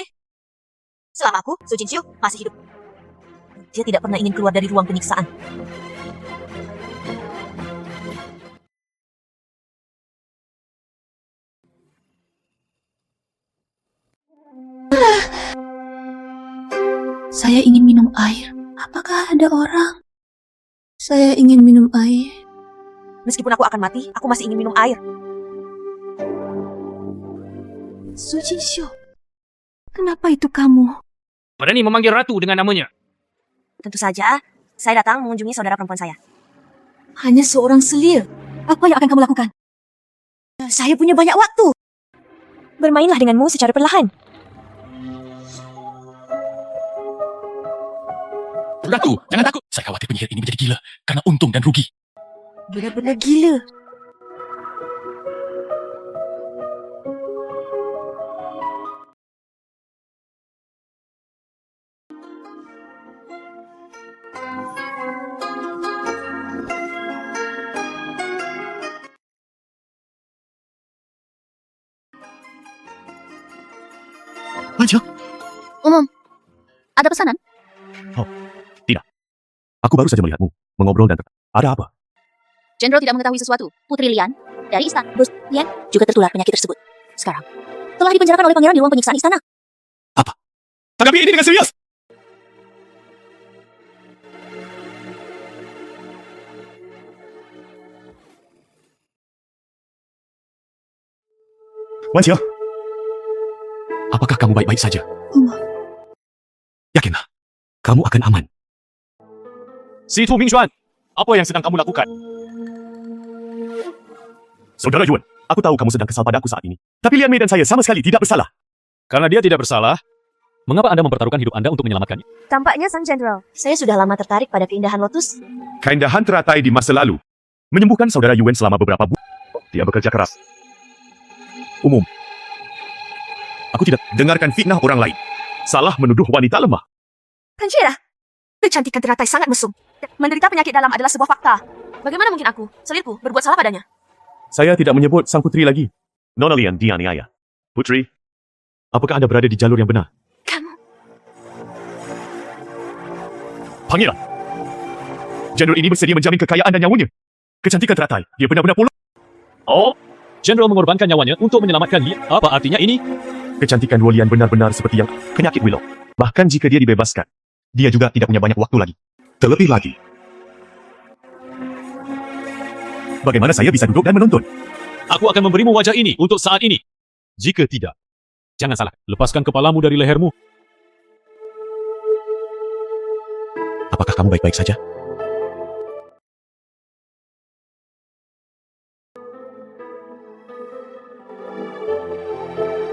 Selama aku, Su Jinxiu, masih hidup. Dia tidak pernah ingin keluar dari ruang penyiksaan. Saya ingin minum air. Apakah ada orang? Saya ingin minum air. Meskipun aku akan mati, aku masih ingin minum air. Su Jinxiu, kenapa itu kamu? Berani memanggil ratu dengan namanya. Tentu saja, saya datang mengunjungi saudara perempuan saya. Hanya seorang selir. Apa yang akan kamu lakukan? Saya punya banyak waktu. Bermainlah denganmu secara perlahan. Ratu, jangan takut. Saya khawatir penyihir ini menjadi gila karena untung dan rugi. Benar-benar gila. Aja. Ada pesanan? Aku baru saja melihatmu, mengobrol dan ada apa? Jenderal tidak mengetahui sesuatu. Putri Lian dari istana Bos Lian juga tertular penyakit tersebut. Sekarang telah dipenjarakan oleh pangeran di ruang penyiksaan istana. Tanggapi ini dengan serius. Wanqing, apakah kamu baik-baik saja? Yakinlah, kamu akan aman. Situ Mingxuan, apa yang sedang kamu lakukan? Saudara Yuan, aku tahu kamu sedang kesal padaku saat ini. Tapi Lian Mei dan saya sama sekali tidak bersalah. Karena dia tidak bersalah, mengapa Anda mempertaruhkan hidup Anda untuk menyelamatkannya? Tampaknya Sang Jenderal, saya sudah lama tertarik pada keindahan lotus. Keindahan teratai di masa lalu menyembuhkan saudara Yuan selama beberapa bulan. Dia bekerja keras. Umum. Aku tidak dengarkan fitnah orang lain. Salah menuduh wanita lemah. Kanjira, kecantikan teratai sangat mesum. Menderita penyakit dalam adalah sebuah fakta. Bagaimana mungkin aku, selirku, berbuat salah padanya? Saya tidak menyebut sang putri lagi. Nona Lian dianiaya. Putri, apakah Anda berada di jalur yang benar? Kamu. Pangeran, jenderal ini bersedia menjamin kekayaan dan nyawanya. Kecantikan teratai, dia benar-benar pula. Oh, Jenderal mengorbankan nyawanya untuk menyelamatkan Lian. Apa artinya ini? Kecantikan Luolian benar-benar seperti yang penyakit Willow. Bahkan jika dia dibebaskan, dia juga tidak punya banyak waktu lagi. Terlebih lagi, bagaimana saya bisa duduk dan menonton? Aku akan memberimu wajah ini untuk saat ini. Jika tidak, jangan salah. Lepaskan kepalamu dari lehermu. Apakah kamu baik-baik saja?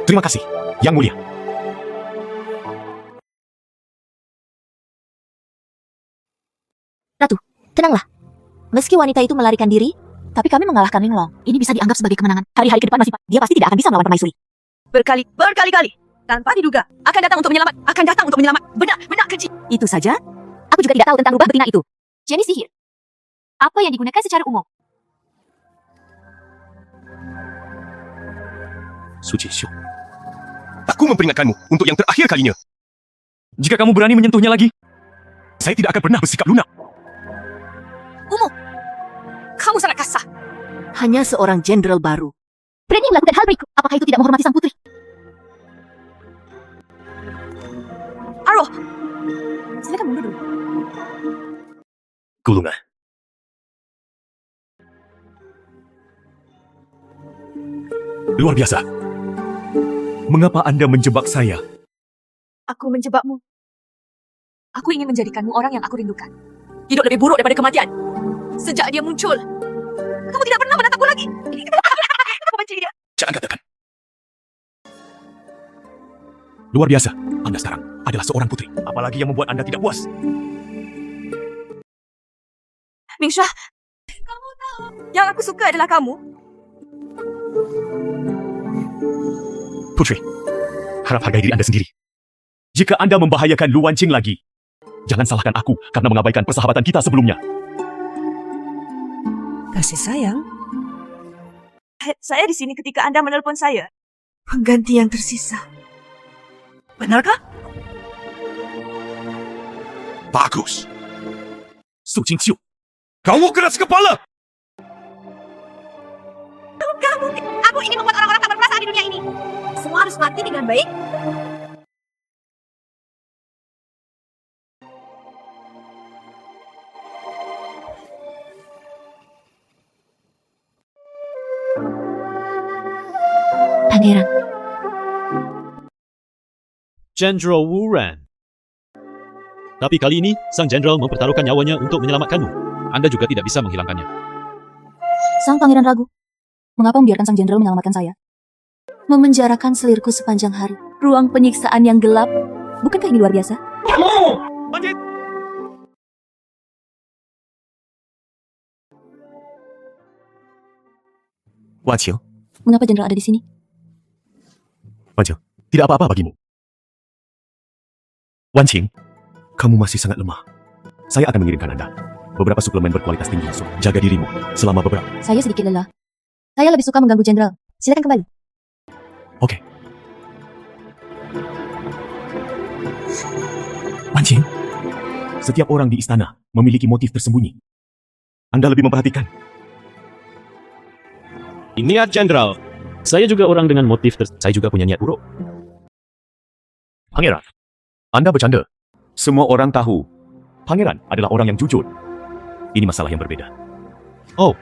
Terima kasih, Yang Mulia. Ratu, tenanglah. Meski wanita itu melarikan diri, tapi kami mengalahkan Linglong. Ini bisa dianggap sebagai kemenangan. Hari-hari ke depan masih dia pasti tidak akan bisa melawan permaisuri. Berkali-kali. Tanpa diduga. Akan datang untuk menyelamat. Benar keji. Itu saja? Aku juga tidak tahu tentang rubah betina itu. Jenis sihir. Apa yang digunakan secara umum? Suci Xiu. Aku memperingatkanmu untuk yang terakhir kalinya. Jika kamu berani menyentuhnya lagi, Saya tidak akan pernah bersikap lunak. Kamu sangat kasar. Hanya seorang jenderal baru. Berani melakukan hal berikut. Apakah itu tidak menghormati sang putri? Aroh, Silakan mundur dulu. Gulungan. Luar biasa. Mengapa Anda menjebak saya? aku menjebakmu. Aku ingin menjadikanmu orang yang aku rindukan. Hidup lebih buruk daripada kematian. Sejak dia muncul, kamu tidak pernah menatapku lagi. Aku benci dia. Jangan katakan. Luar biasa. Anda sekarang adalah seorang putri. Apalagi yang membuat Anda tidak puas? Mingsha, kamu tahu yang aku suka adalah kamu. Putri, harap hargai diri Anda sendiri. Jika Anda membahayakan Lu Wanqing lagi, jangan salahkan aku karena mengabaikan persahabatan kita sebelumnya. Kasih sayang. Saya di sini ketika Anda menelpon saya. Pengganti yang tersisa. Benarkah? Bagus. Su Jingqiu, kamu keras kepala. Aku ingin membuat orang-orang tak berperasaan di dunia ini. Semua harus mati dengan baik. Pangeran, Jenderal Wu Ran. Tapi kali ini, sang jenderal mempertaruhkan nyawanya untuk menyelamatkanmu. Anda juga tidak bisa menghilangkannya. sang pangeran ragu. Mengapa membiarkan sang jenderal menyelamatkan saya? Memenjarakan selirku sepanjang hari. Ruang penyiksaan yang gelap. Bukankah ini luar biasa? Wanqing, Mengapa jenderal ada di sini? Wanqing, tidak apa-apa bagimu. Wanqing, kamu masih sangat lemah. Saya akan mengirimkan Anda beberapa suplemen berkualitas tinggi. Jaga dirimu selama beberapa. Saya sedikit lelah. Saya lebih suka mengganggu jenderal. Silakan kembali. Oke. Wanqing, setiap orang di istana memiliki motif tersembunyi. Anda lebih memperhatikan. Niat jenderal. Saya juga orang dengan motif saya juga punya niat buruk. Pangeran, Anda bercanda. Semua orang tahu Pangeran adalah orang yang jujur. Ini masalah yang berbeda. Oh.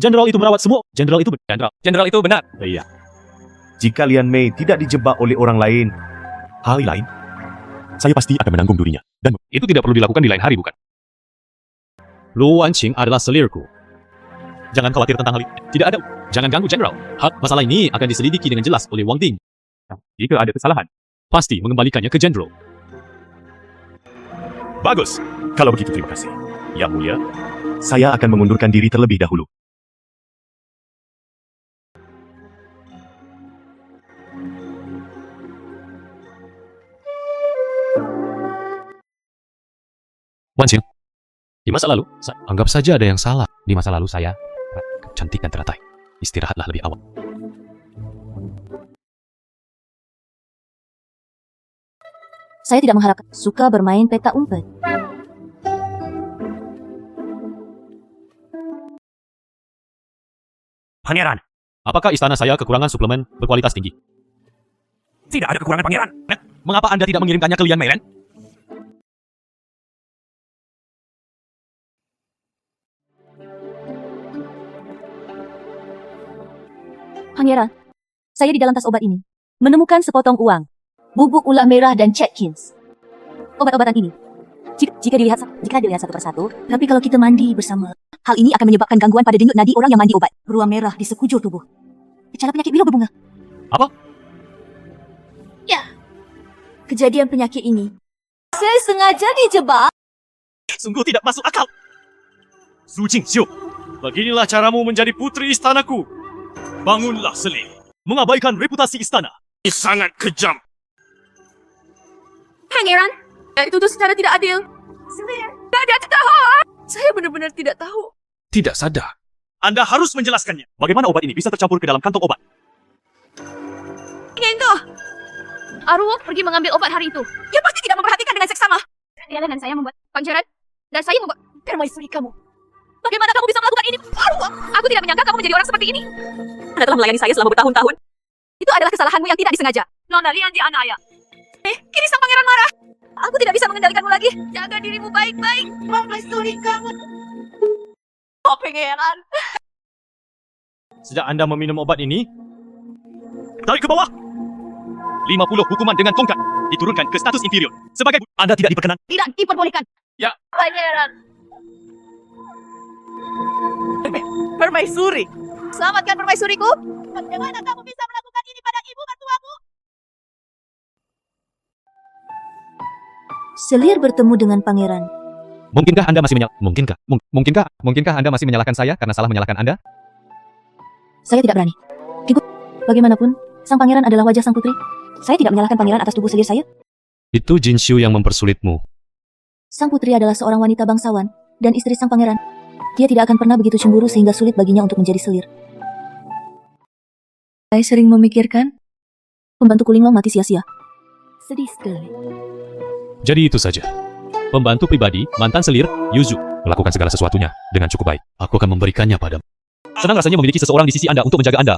Jenderal itu merawat semua. Jenderal itu benar. Iya. Jika Lian Mei tidak dijebak oleh orang lain, hal lain, saya pasti akan menanggung durinya. Dan Itu tidak perlu dilakukan di lain hari, bukan? Lu Wanqing adalah selirku. Jangan khawatir tentang hal itu. Tidak ada. Jangan ganggu jenderal. Masalah ini akan diselidiki dengan jelas oleh Wang Ding. Jika ada kesalahan, pasti mengembalikannya ke jenderal. bagus. Kalau begitu terima kasih. Yang Mulia, saya akan mengundurkan diri terlebih dahulu. Wanqing, di masa lalu, anggap saja ada yang salah. Di masa lalu saya cantik dan teratai. Istirahatlah lebih awal. Saya tidak mengharapkan suka bermain peta umpet. Pangeran, Apakah istana saya kekurangan suplemen berkualitas tinggi? tidak ada kekurangan pangeran. Mengapa Anda tidak mengirimkannya ke Lian Meiren? Pangeran, saya di dalam tas obat ini menemukan sepotong uang, bubuk ulat merah dan Chatkins. Obat-obatan ini, jika dilihat satu persatu, tapi kalau kita mandi bersama, hal ini akan menyebabkan gangguan pada denyut nadi orang yang mandi obat. Beruang merah di sekujur tubuh. Gejala penyakit biru berbunga. Apa? Ya, kejadian penyakit ini. Saya sengaja dijebak. Sungguh tidak masuk akal. Su Jingxiu, beginilah caramu menjadi putri istanaku. Bangunlah, Selir. Mengabaikan reputasi istana. Sangat kejam. Pangeran, itu tuh secara tidak adil. Tidak ada tahu. Saya benar-benar tidak tahu. Tidak sadar. Anda harus menjelaskannya. Bagaimana obat ini bisa tercampur ke dalam kantong obat? Ingin tuh. Arwah pergi mengambil obat hari itu. Dia pasti tidak memperhatikan dengan seksama. Dia dan saya membuat pangeran. Dan saya membuat permaisuri kamu. Bagaimana kamu bisa melakukan ini? Arwah, aku tidak menyangka kamu menjadi orang seperti ini. Anda telah melayani saya selama bertahun-tahun. Itu adalah kesalahanmu yang tidak disengaja. Nona Lian di Anaya. Kini sang pangeran marah. Aku tidak bisa mengendalikanmu lagi. Jaga dirimu baik-baik. Permaisuri kamu. Oh, pangeran. Sejak Anda meminum obat ini, tarik ke bawah. 50 hukuman dengan tongkat diturunkan ke status inferior. Sebagai Anda tidak diperkenan. Tidak diperbolehkan. Ya. Pangeran. Permaisuri. Selamatkan permaisuriku. Bagaimana kamu bisa melakukan ini pada ibu mertuamu? Selir bertemu dengan pangeran. Mungkinkah Anda masih mungkinkah Anda masih menyalahkan saya karena salah menyalahkan Anda? Saya tidak berani. Ikut. Bagaimanapun, sang pangeran adalah wajah sang putri. Saya tidak menyalahkan pangeran atas tubuh selir saya. Itu Jinxiu yang mempersulitmu. Sang putri adalah seorang wanita bangsawan dan istri sang pangeran. Dia tidak akan pernah begitu cemburu sehingga sulit baginya untuk menjadi selir. Saya sering memikirkan pembantu Kulinglong mati sia-sia. Sedih sekali. Jadi itu saja. Pembantu pribadi, mantan selir, Yuzu, melakukan segala sesuatunya dengan cukup baik. Aku akan memberikannya padamu. Senang rasanya memiliki seseorang di sisi Anda untuk menjaga Anda.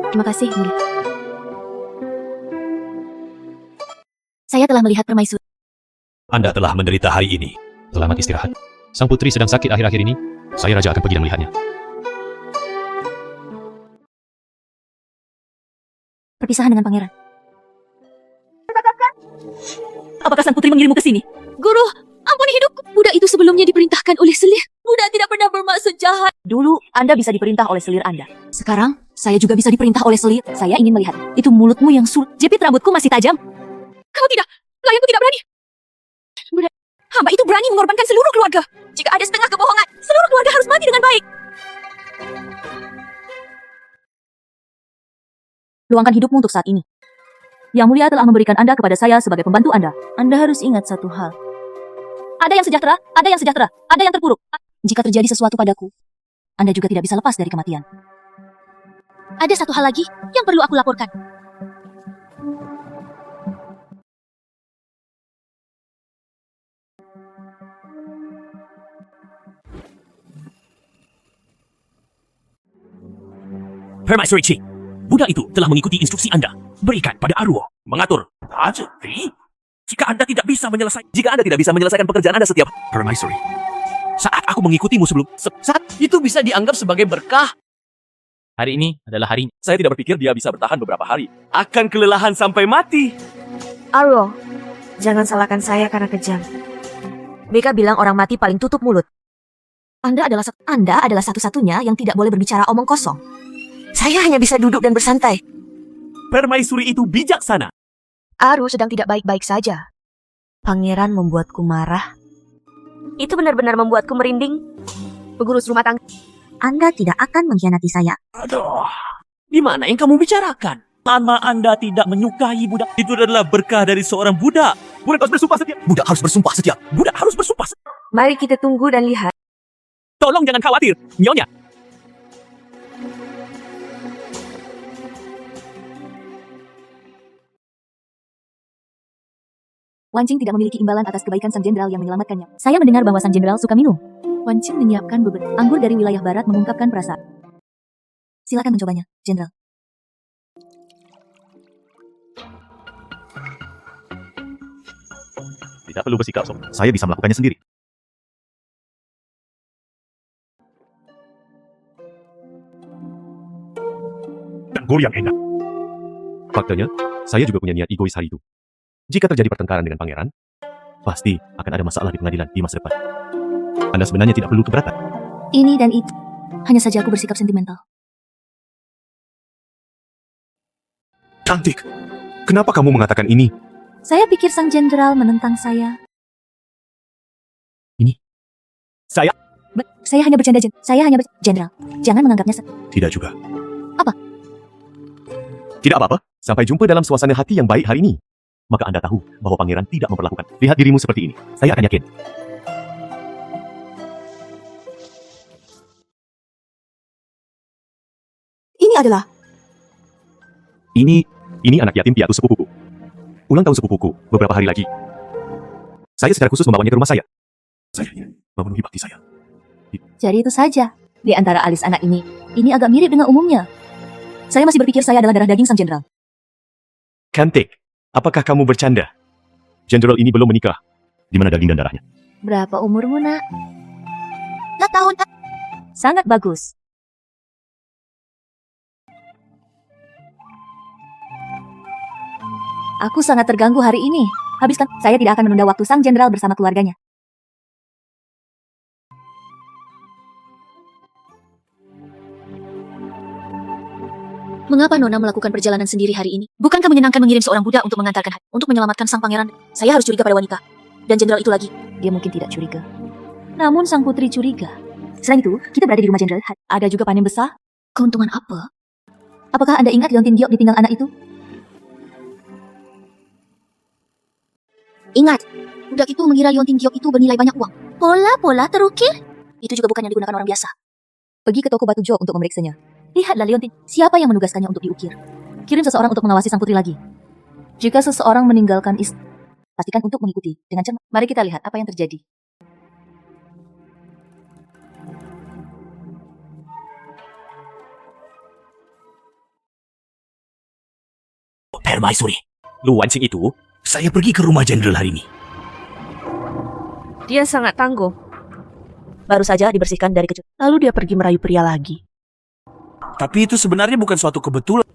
Terima kasih, murid. Saya telah melihat permaisuri. Anda telah menderita hari ini. Selamat istirahat. Sang putri sedang sakit akhir-akhir ini. Saya raja akan pergi dan melihatnya. Perpisahan dengan pangeran. Apakah sang putri mengirimmu ke sini? Guru, ampuni hidupku. Budak itu sebelumnya diperintahkan oleh selir. Budak tidak pernah bermaksud jahat. Dulu, Anda bisa diperintah oleh selir Anda. Sekarang, saya juga bisa diperintah oleh selir. Saya ingin melihat. Itu mulutmu yang sulit. Jepit rambutku masih tajam. Kau tidak. Pelayanku tidak berani. Hamba itu berani mengorbankan seluruh keluarga. Jika ada setengah kebohongan, seluruh keluarga harus mati dengan baik. Luangkan hidupmu untuk saat ini. Yang Mulia telah memberikan Anda kepada saya sebagai pembantu Anda. Anda harus ingat satu hal. Ada yang sejahtera, ada yang sejahtera, ada yang terpuruk. Jika terjadi sesuatu padaku, Anda juga tidak bisa lepas dari kematian. Ada satu hal lagi yang perlu aku laporkan. Permaisuri Qi, budak itu telah mengikuti instruksi Anda. Berikan pada Arwo. Mengatur. Jadi, jika Anda tidak bisa menyelesaikan pekerjaan Anda setiap Permaisuri, saat aku mengikutimu saat Itu bisa dianggap sebagai berkah. hari ini adalah harinya. Saya tidak berpikir dia bisa bertahan beberapa hari. Akan kelelahan sampai mati. Arlo, jangan salahkan saya karena kejam. Beka bilang orang mati paling tutup mulut. Anda adalah satu-satunya yang tidak boleh berbicara omong kosong. Saya hanya bisa duduk dan bersantai. Permaisuri itu bijaksana. Aru sedang tidak baik-baik saja. Pangeran membuatku marah. Itu benar-benar membuatku merinding. Pengurus rumah tangga, Anda tidak akan mengkhianati saya. Aduh, di mana yang kamu bicarakan? Lama Anda tidak menyukai budak. Itu adalah berkah dari seorang budak. Budak harus bersumpah setia. Budak harus bersumpah setia. Budak harus bersumpah setia. Mari kita tunggu dan lihat. Tolong jangan khawatir, Nyonya. Wan Qing tidak memiliki imbalan atas kebaikan sang jenderal yang menyelamatkannya. Saya mendengar bahwa sang jenderal suka minum. Wan Qing menyiapkan beberapa anggur dari wilayah barat mengungkapkan perasaan. Silakan mencobanya, Jenderal. Tidak perlu bersikap sok. Saya bisa melakukannya sendiri. Dan gol yang enak. Faktanya, saya juga punya niat egois hari itu. Jika terjadi pertengkaran dengan pangeran, pasti akan ada masalah di pengadilan di masa depan. Anda sebenarnya tidak perlu keberatan. Ini dan itu. Hanya saja aku bersikap sentimental. Cantik. Kenapa kamu mengatakan ini? Saya pikir sang jenderal menentang saya. Saya? Saya hanya bercanda, Jenderal. Jangan menganggapnya Tidak juga. Apa? Tidak apa-apa. Sampai jumpa dalam suasana hati yang baik hari ini. Maka Anda tahu bahwa pangeran tidak memperlakukan. Lihat dirimu seperti ini. Saya akan yakin. Ini adalah Ini anak yatim piatu sepupuku. Ulang tahun sepupuku beberapa hari lagi. Saya secara khusus membawanya ke rumah saya. Saya ingin memenuhi bakti saya. Jadi itu saja. Di antara alis anak ini agak mirip dengan umumnya. Saya masih berpikir saya adalah darah daging sang jenderal. Cantik. Apakah kamu bercanda? Jenderal ini belum menikah. Di mana daging dan darahnya? Berapa umurmu, nak? Tahun Sangat bagus. Aku sangat terganggu hari ini. Habiskan, saya tidak akan menunda waktu sang jenderal bersama keluarganya. Mengapa Nona melakukan perjalanan sendiri hari ini? Bukankah menyenangkan mengirim seorang budak untuk mengantarkan untuk menyelamatkan sang pangeran? Saya harus curiga pada wanita. Dan jenderal itu lagi. Dia mungkin tidak curiga. Namun sang putri curiga. Selain itu, kita berada di rumah jenderal. Ada juga panen besar. Keuntungan apa? Apakah Anda ingat Leontin Giok di pinggang anak itu? Ingat, budak itu mengira Liontin Giok itu bernilai banyak uang. Pola terukir? Itu juga bukan yang digunakan orang biasa. Pergi ke toko batu Giok untuk memeriksanya. Lihatlah Leontin, siapa yang menugaskannya untuk diukir. Kirim seseorang untuk mengawasi sang putri lagi. Jika seseorang meninggalkan pastikan untuk mengikuti dengan cermat. Mari kita lihat apa yang terjadi. Permaisuri. Luan Sing itu, saya pergi ke rumah jenderal hari ini. dia sangat tangguh. Baru saja dibersihkan dari kecut. Lalu dia pergi merayu pria lagi. Tapi itu sebenarnya bukan suatu kebetulan.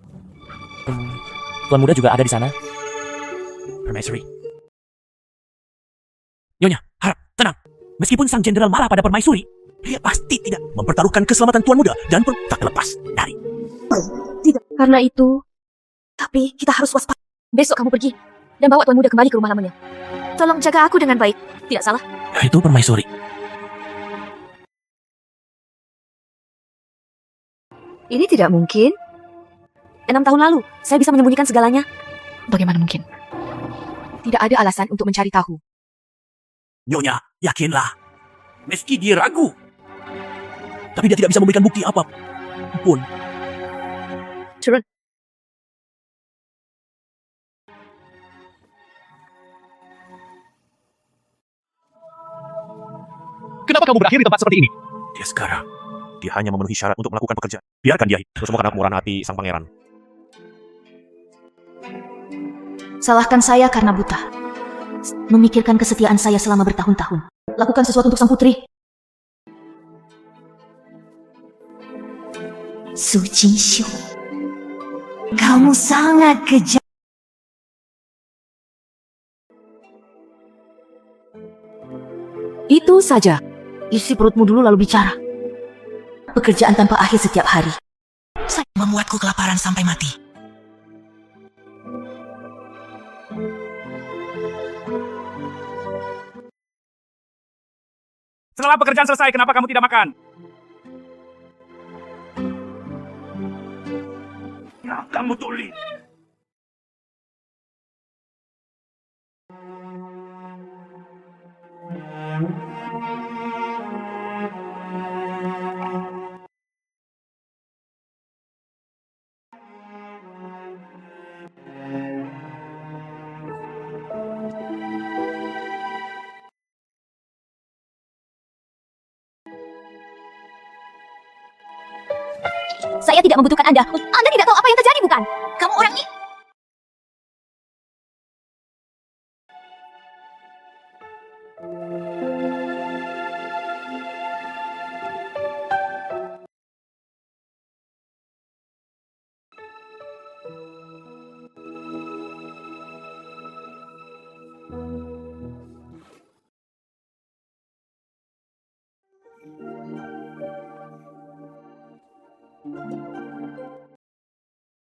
Tuan muda juga ada di sana. Permaisuri. Nyonya, harap, tenang. Meskipun sang jenderal marah pada permaisuri, dia pasti tidak mempertaruhkan keselamatan tuan muda dan tak lepas dari. Karena itu, tapi kita harus waspada. Besok kamu pergi dan bawa tuan muda kembali ke rumah lamanya. Tolong jaga aku dengan baik. Tidak salah. Itu permaisuri. Ini tidak mungkin. 6 tahun lalu, saya bisa menyembunyikan segalanya. Bagaimana mungkin? Tidak ada alasan untuk mencari tahu. Nyonya, yakinlah. Meski dia ragu. Tapi dia tidak bisa memberikan bukti apapun. Turun. Kenapa kamu berakhir di tempat seperti ini? Dia sekarang. Dia hanya memenuhi syarat untuk melakukan pekerjaan. Biarkan dia. Itu semua karena kemurahan hati sang pangeran. Salahkan saya karena buta. Memikirkan kesetiaan saya selama bertahun-tahun. Lakukan sesuatu untuk sang putri. Su Jinshu, kamu sangat kejam. Itu saja. Isi perutmu dulu lalu bicara. Pekerjaan tanpa akhir setiap hari. Membuatku kelaparan sampai mati. Setelah pekerjaan selesai, kenapa kamu tidak makan? Ya, kamu tuli. Saya tidak membutuhkan Anda. Anda tidak tahu apa yang terjadi, bukan? Kamu orang ini.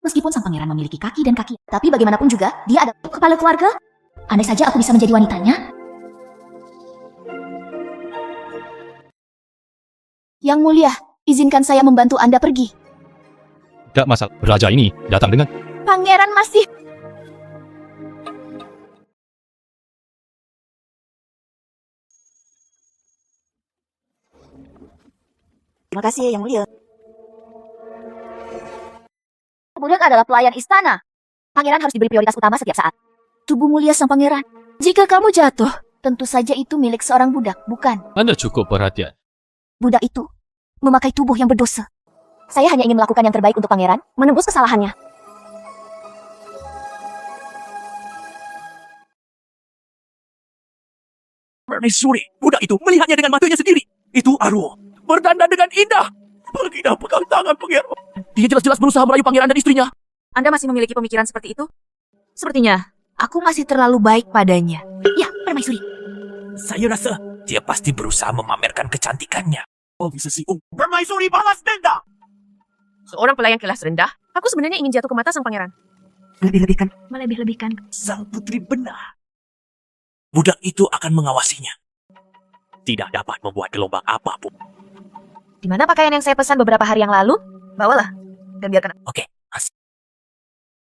Meskipun sang pangeran memiliki kaki dan kaki, tapi bagaimanapun juga, dia adalah kepala keluarga. Andai saja aku bisa menjadi wanitanya. Yang mulia, izinkan saya membantu Anda pergi. Tidak masalah. Raja ini datang dengan Pangeran masih... Terima kasih, Yang Mulia. Budak adalah pelayan istana. Pangeran harus diberi prioritas utama setiap saat. Tubuh mulia sang pangeran. Jika kamu jatuh, tentu saja itu milik seorang budak, bukan? Anda cukup perhatian. Budak itu memakai tubuh yang berdosa. Saya hanya ingin melakukan yang terbaik untuk pangeran, menembus kesalahannya. Permaisuri, budak itu melihatnya dengan matanya sendiri. Itu Aruo, berdandan dengan indah. Baginda pegang tangan pangeran. Dia jelas-jelas berusaha merayu pangeran dan istrinya. Anda masih memiliki pemikiran seperti itu? Sepertinya, aku masih terlalu baik padanya. Ya, permaisuri. Saya rasa dia pasti berusaha memamerkan kecantikannya. Oh, bisa sih. Permaisuri balas dendam. Seorang pelayan kelas rendah, aku sebenarnya ingin jatuh ke mata sang pangeran. Melebih-lebihkan. Melebih-lebihkan. Sang putri benar. Budak itu akan mengawasinya. Tidak dapat membuat gelombang apapun. Di mana pakaian yang saya pesan beberapa hari yang lalu? Bawalah, dan biarkan. Oke.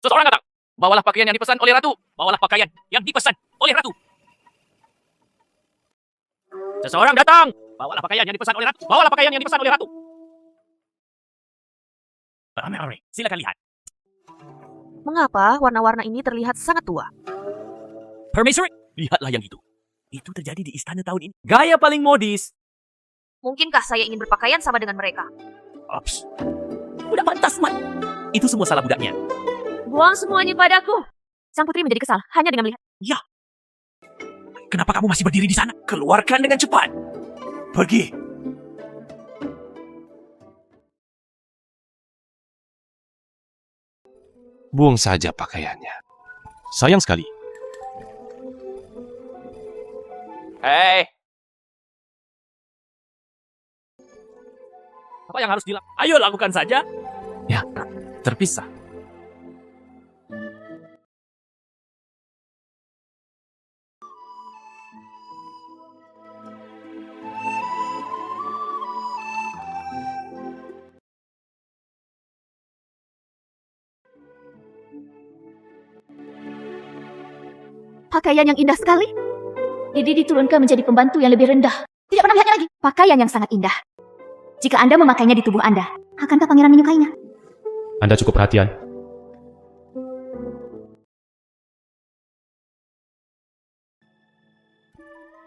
Seseorang datang. Bawalah pakaian yang dipesan oleh ratu. Bawalah pakaian yang dipesan oleh ratu. Seseorang datang. Bawalah pakaian yang dipesan oleh ratu. Bawalah pakaian yang dipesan oleh ratu. Mari, silakan lihat. Mengapa warna-warna ini terlihat sangat tua? Permaisuri, lihatlah yang itu. Itu terjadi di istana tahun ini. Gaya paling modis. Mungkinkah saya ingin berpakaian sama dengan mereka? Ops. Udah pantas, Man. Itu semua salah budaknya. Buang semuanya padaku. Sang putri menjadi kesal hanya dengan melihat. Ya. Kenapa kamu masih berdiri di sana? Keluarkan dengan cepat. Pergi. Buang saja pakaiannya. Sayang sekali. Hei. Apa yang harus dilakukan? Ayo lakukan saja. Ya, terpisah. Pakaian yang indah sekali. Didi diturunkan menjadi pembantu yang lebih rendah. Tidak pernah melihatnya lagi. Pakaian yang sangat indah. Jika Anda memakainya di tubuh Anda, akankah pangeran menyukainya? Anda cukup perhatian.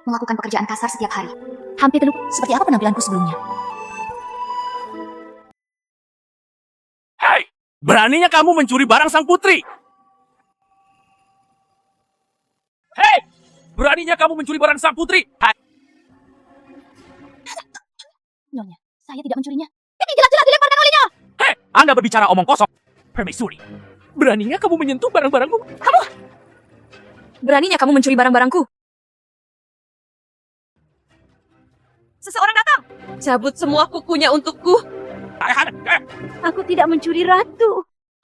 Melakukan pekerjaan kasar setiap hari. Hampir terlupa seperti apa penampilanku sebelumnya. Hei, beraninya kamu mencuri barang sang putri. Hei, beraninya kamu mencuri barang sang putri. Hai. Nyonya, saya tidak mencurinya. Ini jelas-jelas dilemparkan olehnya. Hei, Anda berbicara omong kosong. Permaisuri, beraninya kamu menyentuh barang-barangku. Beraninya kamu mencuri barang-barangku. Seseorang datang. Cabut semua kukunya untukku. Aku tidak mencuri ratu.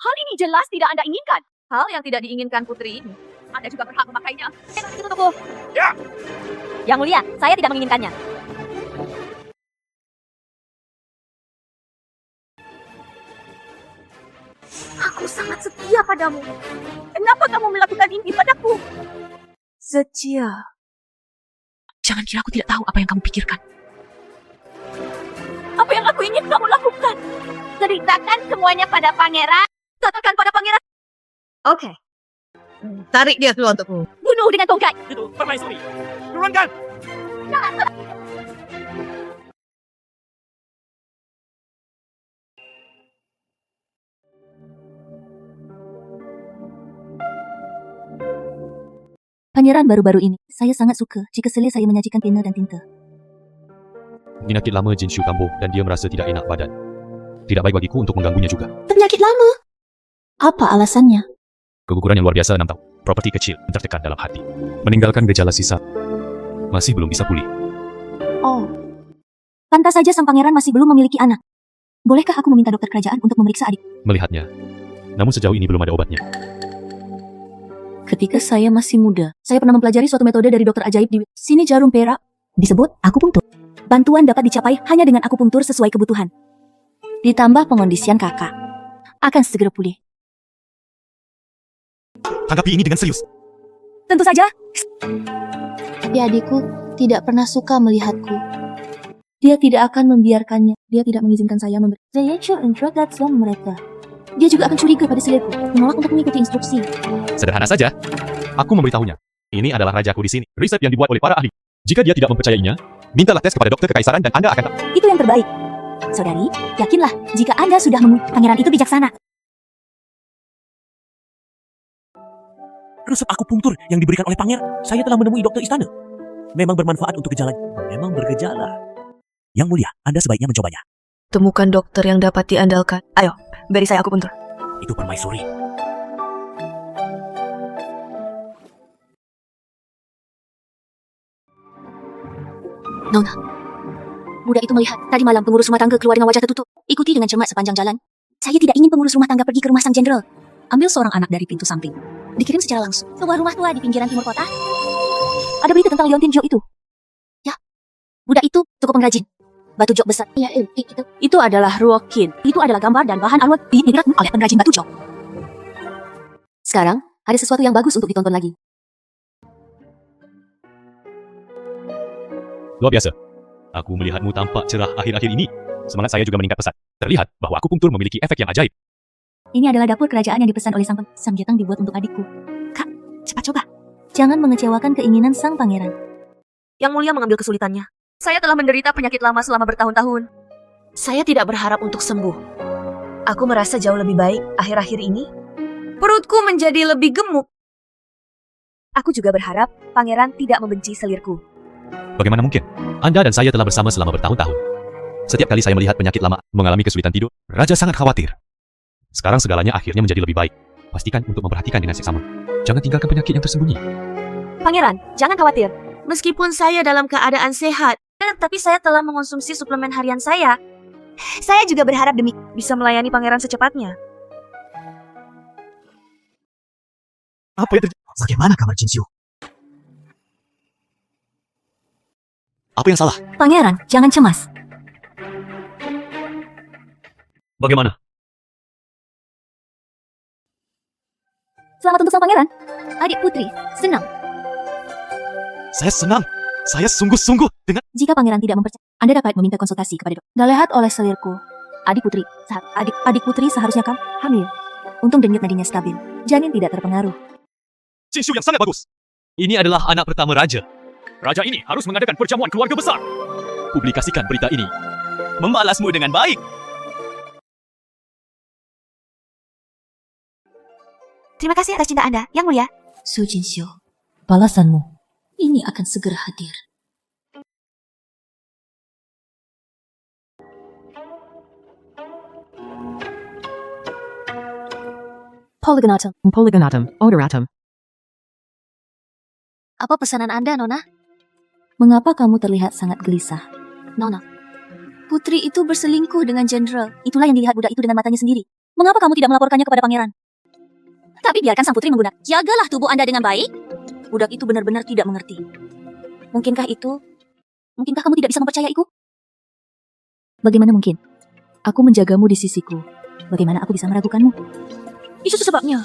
Hal ini jelas tidak Anda inginkan. Hal yang tidak diinginkan putri ini. Anda juga berhak memakainya. Itu untukku. Ya. Yang mulia, saya tidak menginginkannya. Aku sangat setia padamu. Kenapa kamu melakukan ini padaku? Setia. Jangan kira aku tidak tahu apa yang kamu pikirkan. Apa yang aku ingin kamu lakukan? Ceritakan semuanya pada pangeran. Katakan pada pangeran. Oke. Tarik dia keluar untukku. Bunuh dengan tongkat. Itu, permaisuri. Turunkan. Pangeran baru-baru ini, saya sangat suka jika selir saya menyajikan pena dan tinta. Penyakit lama Jinshu kambuh dan dia merasa tidak enak badan. Tidak baik bagiku untuk mengganggunya juga. Penyakit lama? Apa alasannya? Keguguran yang luar biasa 6 tahun. Properti kecil tertekan dalam hati. Meninggalkan gejala sisa. Masih belum bisa pulih. Oh. Pantas saja sang pangeran masih belum memiliki anak. Bolehkah aku meminta dokter kerajaan untuk memeriksa adik? Melihatnya. Namun sejauh ini belum ada obatnya. Ketika saya masih muda, saya pernah mempelajari suatu metode dari dokter ajaib di sini jarum perak. Disebut akupunktur. Bantuan dapat dicapai hanya dengan akupunktur sesuai kebutuhan. Ditambah pengondisian kakak. Akan segera pulih. Tanggapi ini dengan serius. Tentu saja. Tapi adikku tidak pernah suka melihatku. Dia tidak akan membiarkannya. Dia tidak mengizinkan saya memberi. Saya introduksi mereka. Dia juga akan curiga pada selirku, menolak untuk mengikuti instruksi. Sederhana saja. Aku memberitahunya. Ini adalah rajaku di sini. Riset yang dibuat oleh para ahli. Jika dia tidak mempercayainya, mintalah tes kepada dokter kekaisaran dan Anda akan tahu. Itu yang terbaik. Saudari, yakinlah jika Anda sudah pangeran itu bijaksana. Resep akupunktur yang diberikan oleh pangeran, saya telah menemui dokter istana. Memang bermanfaat untuk gejala. Memang bergejala. Yang mulia, Anda sebaiknya mencobanya. Temukan dokter yang dapat diandalkan. Ayo, beri saya akupunktur. Itu permaisuri. Nona, budak itu melihat tadi malam pengurus rumah tangga keluar dengan wajah tertutup. Ikuti dengan cermat sepanjang jalan. Saya tidak ingin pengurus rumah tangga pergi ke rumah sang jenderal. Ambil seorang anak dari pintu samping. Dikirim secara langsung. Sebuah rumah tua di pinggiran timur kota. Ada berita tentang Leontin Jo itu. Ya, budak itu cukup pengrajin. Batu jok besar. Ya, itu adalah Ruokin. Itu adalah gambar dan bahan arwah diingat oleh pengrajin batu jok. Sekarang, ada sesuatu yang bagus untuk ditonton lagi. Luar biasa. Aku melihatmu tampak cerah akhir-akhir ini. Semangat saya juga meningkat pesat. Terlihat bahwa akupunktur memiliki efek yang ajaib. Ini adalah dapur kerajaan yang dipesan oleh Samgyetang dibuat untuk adikku. Kak, cepat coba. Jangan mengecewakan keinginan sang pangeran. Yang mulia mengambil kesulitannya. Saya telah menderita penyakit lama selama bertahun-tahun. Saya tidak berharap untuk sembuh. Aku merasa jauh lebih baik akhir-akhir ini. Perutku menjadi lebih gemuk. Aku juga berharap pangeran tidak membenci selirku. Bagaimana mungkin? Anda dan saya telah bersama selama bertahun-tahun. Setiap kali saya melihat penyakit lama mengalami kesulitan tidur, Raja sangat khawatir. Sekarang segalanya akhirnya menjadi lebih baik. Pastikan untuk memperhatikan dengan seksama. Jangan tinggalkan penyakit yang tersembunyi. Pangeran, jangan khawatir. Meskipun saya dalam keadaan sehat, tapi saya telah mengonsumsi suplemen harian saya. Saya juga berharap demi bisa melayani pangeran secepatnya. Apa yang terjadi? Bagaimana kabar Jinshu? Apa yang salah? Pangeran, jangan cemas. Bagaimana? Selamat untuk sang pangeran. Adik putri, senang. Saya senang. Saya sungguh-sungguh dengan... Jika pangeran tidak mempercayai, Anda dapat meminta konsultasi kepada dokter. Dilihat oleh selirku, adik putri seharusnya kamu hamil. Untung denyut nadinya stabil. Janin tidak terpengaruh. Jinshu yang sangat bagus. Ini adalah anak pertama Raja. Raja ini harus mengadakan perjamuan keluarga besar. Publikasikan berita ini. Membalasmu dengan baik. Terima kasih atas cinta Anda, Yang Mulia. Su Jinshu, balasanmu ini akan segera hadir. Polygonatum, odoratum. Apa pesanan Anda, Nona? Mengapa kamu terlihat sangat gelisah? Nona, putri itu berselingkuh dengan jenderal. Itulah yang dilihat budak itu dengan matanya sendiri. Mengapa kamu tidak melaporkannya kepada pangeran? Tapi biarkan sang putri menggunakan. Jagalah tubuh Anda dengan baik. Budak itu benar-benar tidak mengerti. Mungkinkah kamu tidak bisa mempercayaiku? Bagaimana mungkin? Aku menjagamu di sisiku. Bagaimana aku bisa meragukanmu? Itu sebabnya.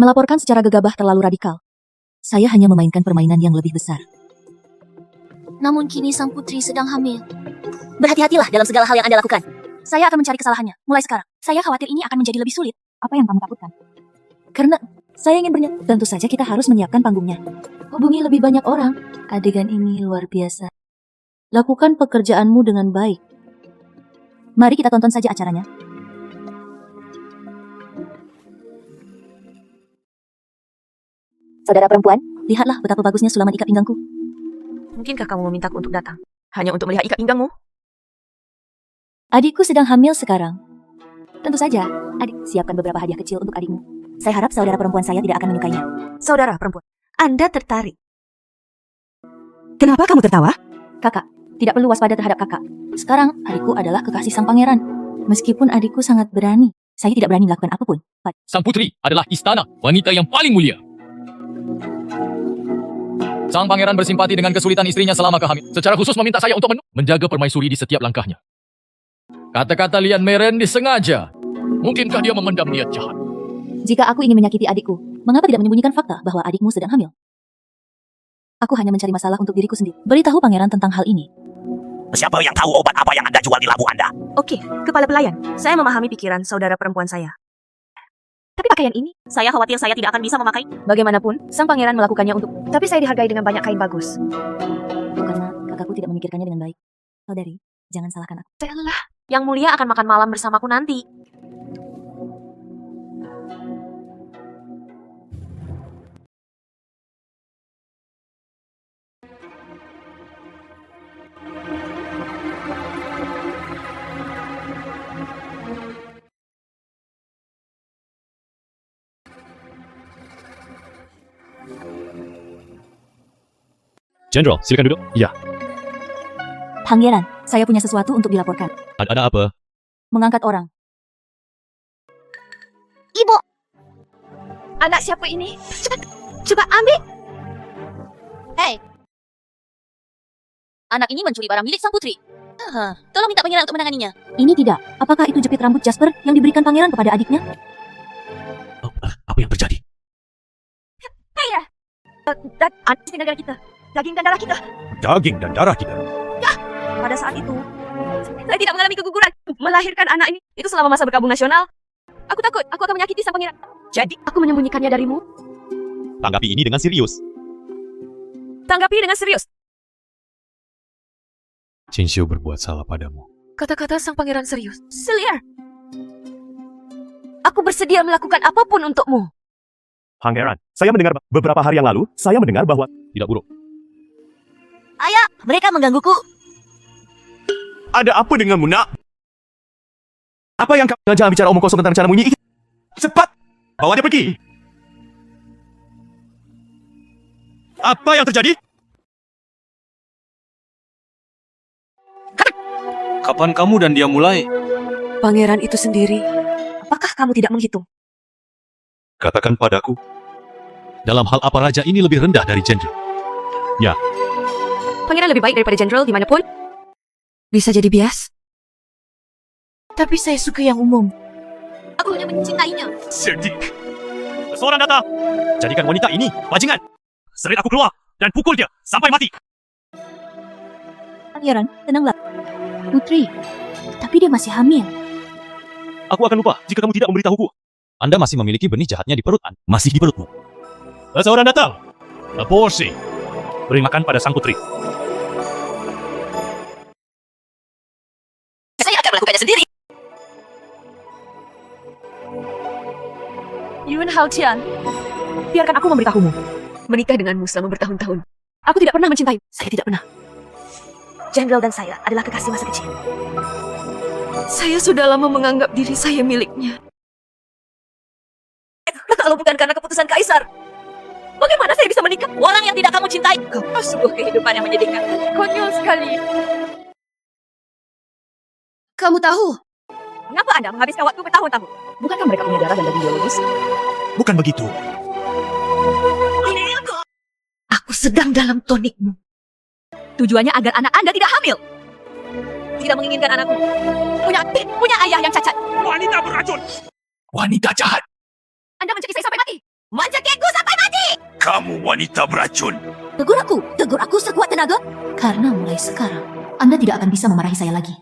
Melaporkan secara gegabah terlalu radikal. Saya hanya memainkan permainan yang lebih besar. Namun kini sang putri sedang hamil. Berhati-hatilah dalam segala hal yang Anda lakukan. Saya akan mencari kesalahannya. Mulai sekarang, saya khawatir ini akan menjadi lebih sulit. Apa yang kamu takutkan? Karena saya ingin bernyanyi. Tentu saja kita harus menyiapkan panggungnya. Hubungi lebih banyak orang. Adegan ini luar biasa. Lakukan pekerjaanmu dengan baik. Mari kita tonton saja acaranya. Saudara perempuan, lihatlah betapa bagusnya sulaman ikat pinggangku. Mungkinkah kamu memintaku untuk datang? Hanya untuk melihat ikat pinggangmu? Adikku sedang hamil sekarang. Tentu saja, adik, siapkan beberapa hadiah kecil untuk adikmu. Saya harap saudara perempuan saya tidak akan menyukainya. Saudara perempuan, Anda tertarik. Kenapa kamu tertawa? Kakak, tidak perlu waspada terhadap kakak. Sekarang, adikku adalah kekasih sang pangeran. Meskipun adikku sangat berani, saya tidak berani melakukan apapun. Sang putri adalah istana, wanita yang paling mulia. Sang pangeran bersimpati dengan kesulitan istrinya selama kehamilan. Secara khusus meminta saya untuk menjaga permaisuri di setiap langkahnya. Kata-kata Lian Meren disengaja. Mungkinkah dia memendam niat jahat? Jika aku ingin menyakiti adikku, mengapa tidak menyembunyikan fakta bahwa adikmu sedang hamil? Aku hanya mencari masalah untuk diriku sendiri. Beritahu pangeran tentang hal ini. Siapa yang tahu obat apa yang Anda jual di labu Anda? Oke, kepala pelayan. Saya memahami pikiran saudara perempuan saya. Tapi pakaian ini, saya khawatir saya tidak akan bisa memakai. Bagaimanapun, sang pangeran melakukannya untuk... Tapi saya dihargai dengan banyak kain bagus. Karena kakakku tidak memikirkannya dengan baik. Saudari, jangan salahkan aku. Bella, yang mulia akan makan malam bersamaku nanti. Jenderal, silakan duduk. Pangeran, saya punya sesuatu untuk dilaporkan. Ada apa? Mengangkat orang. Ibu, Anak siapa ini? Coba ambil. Hei. Anak ini mencuri barang milik sang putri. Tolong minta pangeran untuk menanganinya. Ini tidak. Apakah itu jepit rambut Jasper yang diberikan pangeran kepada adiknya? Apa yang terjadi? Daging dan darah kita. Daging dan darah kita. Daging dan darah kita. Pada saat itu, saya tidak mengalami keguguran. Melahirkan anak ini, itu selama masa berkabung nasional. Aku takut, aku akan menyakiti sang pangeran. Jadi, aku menyembunyikannya darimu. Tanggapi ini dengan serius. Tanggapi dengan serius. Chin-Xiu berbuat salah padamu. Kata-kata sang pangeran serius. Selir. Aku bersedia melakukan apapun untukmu. Pangeran, saya mendengar beberapa hari yang lalu, saya mendengar bahwa... Tidak buruk. Ayah, mereka menggangguku. Ada apa denganmu, nak? Apa yang kamu... Jangan bicara omong kosong tentang rencanamu ini. Cepat! Bawa dia pergi! Apa yang terjadi? Kapan kamu dan dia mulai? Pangeran itu sendiri. Apakah kamu tidak menghitung? Katakan padaku. Dalam hal apa raja ini lebih rendah dari jenderal? Pangeran lebih baik daripada jenderal dimanapun. Bisa jadi bias. Tapi saya suka yang umum. Aku hanya mencintainya. Cerdik. Seseorang datang. Jadikan wanita ini bajingan. Seret aku keluar dan pukul dia sampai mati. Pangeran, tenanglah. Putri, tapi dia masih hamil. Aku akan lupa jika kamu tidak memberitahuku. Anda masih memiliki benih jahatnya di perut Anda. Masih di perutmu. Seseorang datang. Aborsi. Beri makan pada sang putri. Saya akan melakukannya sendiri. Yun Haotian, biarkan aku memberitahumu. Menikah denganmu selama bertahun-tahun. Aku tidak pernah mencintai. Saya tidak pernah. Jenderal dan saya adalah kekasih masa kecil. Saya sudah lama menganggap diri saya miliknya. Kalau bukan karena keputusan kaisar, bagaimana saya bisa menikah? Orang yang tidak kamu cintai. Sebuah kehidupan yang menyedihkan. Konyol sekali. Kamu tahu, Mengapa Anda menghabiskan waktu bertahun-tahun? Bukankah mereka punya darah dan daging biologis? Bukan begitu. Aku sedang dalam tonikmu. Tujuannya agar anak Anda tidak hamil. Tidak menginginkan anakku punya ayah yang cacat. Wanita beracun. Wanita jahat. Anda mencekik saya sampai mati. Mencekikku sampai mati. Kamu wanita beracun. Tegur aku sekuat tenaga. Karena mulai sekarang, Anda tidak akan bisa memarahi saya lagi.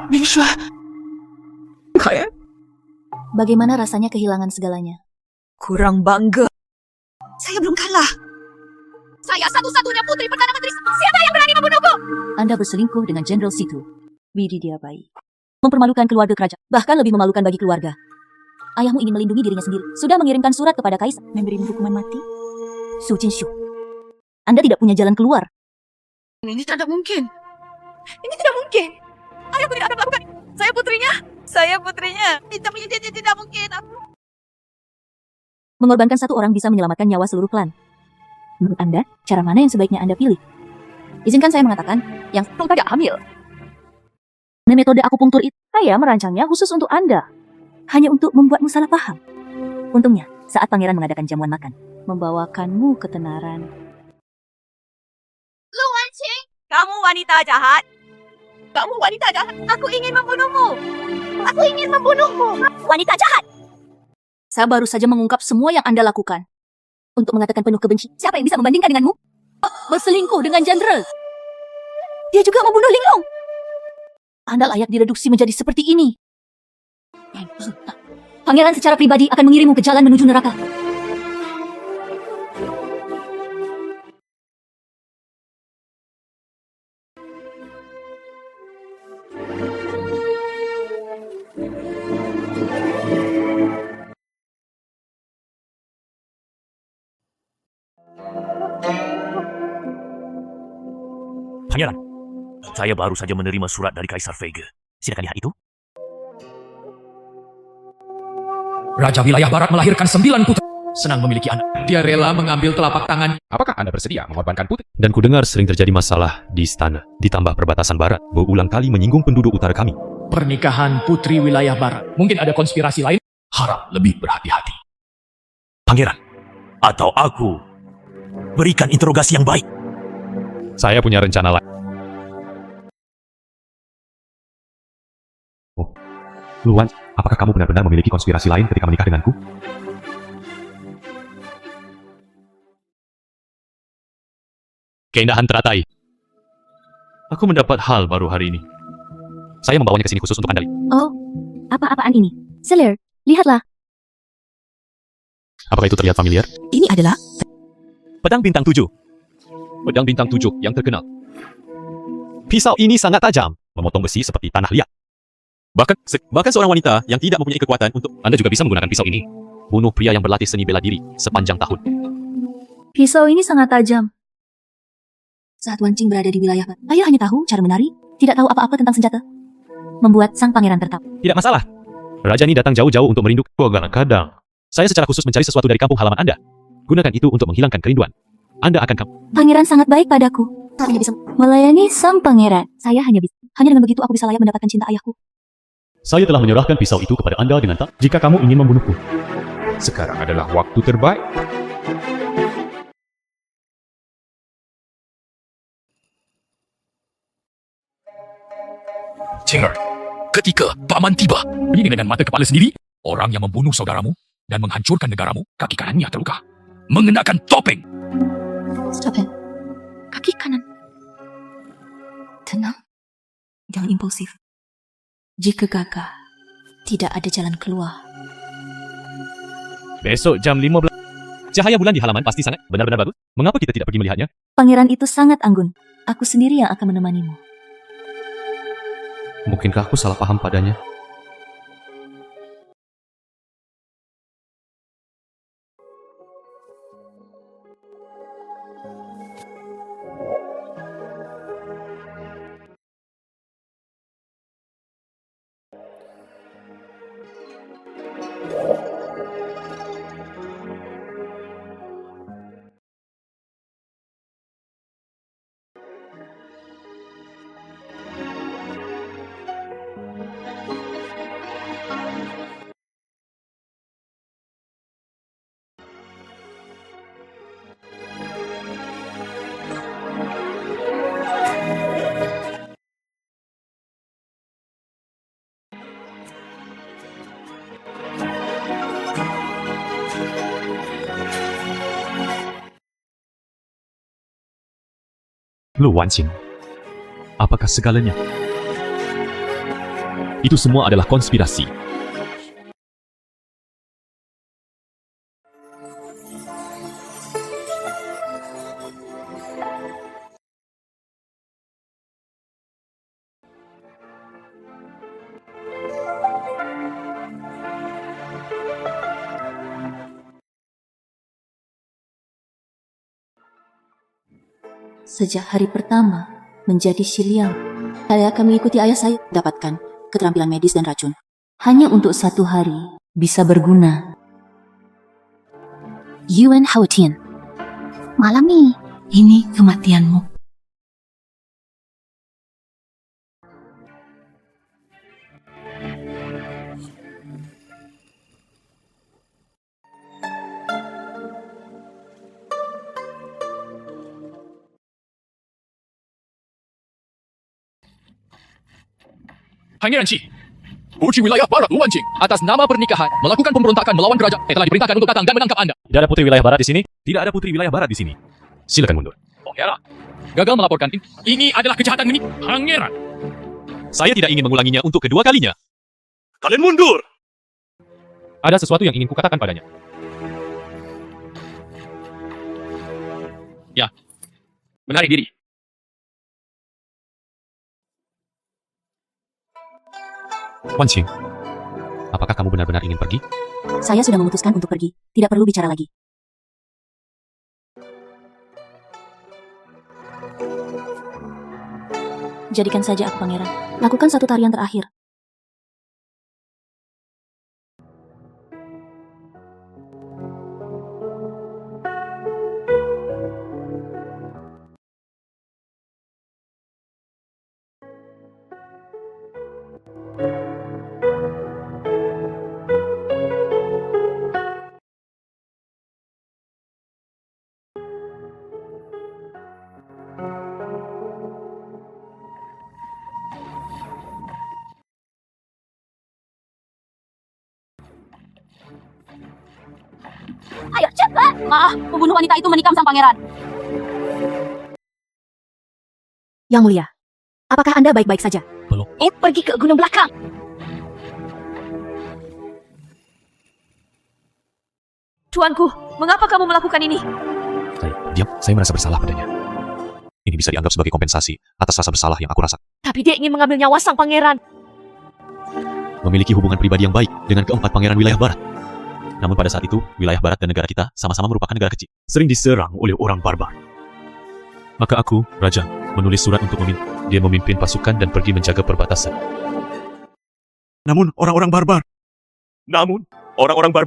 Mingxua. Kayak Bagaimana rasanya kehilangan segalanya? kurang bangga. Saya belum kalah. Saya satu-satunya putri Perdana Menteri. Siapa yang berani membunuhku? Anda berselingkuh dengan Jenderal Situ. Widih dia bayi. Mempermalukan keluarga kerajaan. Bahkan lebih memalukan bagi keluarga. Ayahmu ingin melindungi dirinya sendiri. Sudah mengirimkan surat kepada kaisar memberimu hukuman mati. Su Jinshu, Anda tidak punya jalan keluar. Ini tidak mungkin. Ini tidak mungkin. Ayahku tidak akan melakukan ini. Saya putrinya. Saya putrinya. Tidak mungkin. Mengorbankan satu orang bisa menyelamatkan nyawa seluruh klan. Menurut Anda, cara mana yang sebaiknya Anda pilih? Izinkan saya mengatakan, yang tidak hamil. metode akupunktur itu saya merancangnya khusus untuk Anda. Hanya untuk membuatmu salah paham. Untungnya, saat pangeran mengadakan jamuan makan, membawakanmu ketenaran. Lu Wanqing, Kamu wanita jahat. Kamu wanita jahat. aku ingin membunuhmu. Aku ingin membunuhmu. Wanita jahat. Saya baru saja mengungkap semua yang Anda lakukan. Untuk mengatakan penuh kebenci, siapa yang bisa membandingkan denganmu? Berselingkuh dengan jenderal. Dia juga membunuh Linglong. Anda layak direduksi menjadi seperti ini. Pangeran secara pribadi akan mengirimu ke jalan menuju neraka. Pangeran, saya baru saja menerima surat dari Kaisar Vega. Silakan lihat itu. Raja wilayah barat melahirkan 9 putra. Senang memiliki anak. Dia rela mengambil telapak tangan. Apakah Anda bersedia mengorbankan putri? Dan kudengar sering terjadi masalah di istana. Ditambah perbatasan barat, berulang kali menyinggung penduduk utara kami. Pernikahan putri wilayah barat. Mungkin ada konspirasi lain. Harap lebih berhati-hati. Pangeran, atau aku berikan interogasi yang baik. Saya punya rencana lain. Oh, Luan, apakah kamu benar-benar memiliki konspirasi lain ketika menikah denganku? Keindahan teratai. Aku mendapat hal baru hari ini. Saya membawanya ke sini khusus untuk Anda. Oh, apa-apaan ini? Selir, lihatlah. Apakah itu terlihat familiar? Ini adalah Pedang bintang 7. Pedang bintang 7 yang terkenal. Pisau ini sangat tajam, memotong besi seperti tanah liat. Bahkan seorang wanita yang tidak mempunyai kekuatan untuk Anda juga bisa menggunakan pisau ini. Bunuh pria yang berlatih seni bela diri sepanjang tahun. pisau ini sangat tajam. Saat Wanqing berada di wilayah barat, ayah hanya tahu cara menari, tidak tahu apa-apa tentang senjata. Membuat sang pangeran tertawa. Tidak masalah. Raja ini datang jauh-jauh untuk merindukan. Kadang-kadang, saya secara khusus mencari sesuatu dari kampung halaman Anda. Gunakan itu untuk menghilangkan kerinduan. Anda akan Pangeran sangat baik padaku. Saya hanya bisa melayani sang pangeran. Saya hanya bisa. Hanya dengan begitu aku bisa layak mendapatkan cinta ayahku. Saya telah menyerahkan pisau itu kepada Anda dengan tak. Jika kamu ingin membunuhku, sekarang adalah waktu terbaik. Cinger, ketika Paman tiba, ini dengan mata kepala sendiri, orang yang membunuh saudaramu dan menghancurkan negaramu, kaki kanannya terluka. Mengenakan topeng. Stop it. Kaki kanan. Tenang. Jangan impulsif. Jika gagal, tidak ada jalan keluar. Besok jam 15. Cahaya bulan di halaman pasti sangat benar-benar bagus. Mengapa kita tidak pergi melihatnya? Pangeran itu sangat anggun. Aku sendiri yang akan menemanimu. Mungkinkah aku salah paham padanya? Lu Wanqing, apakah segalanya? Itu semua adalah konspirasi. Sejak hari pertama menjadi Shiliang, saya akan mengikuti ayah saya dapatkan keterampilan medis dan racun. Hanya untuk 1 hari bisa berguna. Yuan Haotian. Malam nih. Ini kematianmu. Pangeran Qi, Puci Wilayah Barat Luan Qing atas nama pernikahan melakukan pemberontakan melawan kerajaan telah diperintahkan untuk datang dan menangkap Anda. Tidak ada putri wilayah barat di sini. Tidak ada putri wilayah barat di sini. Silakan mundur. Pangeran, gagal melaporkan ini adalah kejahatan ini. Pangeran, Saya tidak ingin mengulanginya untuk kedua kalinya. Kalian mundur! Ada sesuatu yang ingin kukatakan padanya. Menarik diri. Wan Qing, apakah kamu benar-benar ingin pergi? Saya sudah memutuskan untuk pergi. Tidak perlu bicara lagi. Jadikan saja aku pangeran. Lakukan satu tarian terakhir. Ayo cepat. Maaf, pembunuh wanita itu menikam sang pangeran. Yang mulia, apakah Anda baik-baik saja? Pergi ke gunung belakang. Tuanku, mengapa kamu melakukan ini? Saya merasa bersalah padanya. Ini bisa dianggap sebagai kompensasi atas rasa bersalah yang aku rasakan. Tapi dia ingin mengambil nyawa sang pangeran. Memiliki hubungan pribadi yang baik dengan keempat pangeran wilayah barat. Namun pada saat itu, wilayah barat dan negara kita sama-sama merupakan negara kecil, sering diserang oleh orang barbar. Maka aku, Raja, menulis surat untuk meminta dia memimpin pasukan dan pergi menjaga perbatasan. Namun orang-orang barbar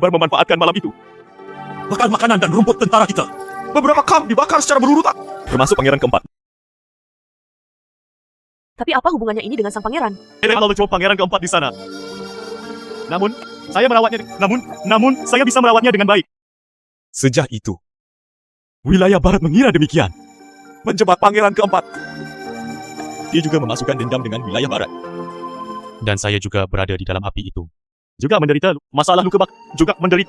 memanfaatkan malam itu. Bahkan makanan dan rumput tentara kita. Beberapa kamp dibakar secara berurutan. Termasuk pangeran keempat. Tapi apa hubungannya ini dengan sang pangeran? Kalau cuma pangeran keempat di sana. Namun saya bisa merawatnya dengan baik. Sejak itu, wilayah barat mengira demikian. Menjebak pangeran keempat. Dia juga memasukkan dendam dengan wilayah barat. Dan saya juga berada di dalam api itu. Juga menderita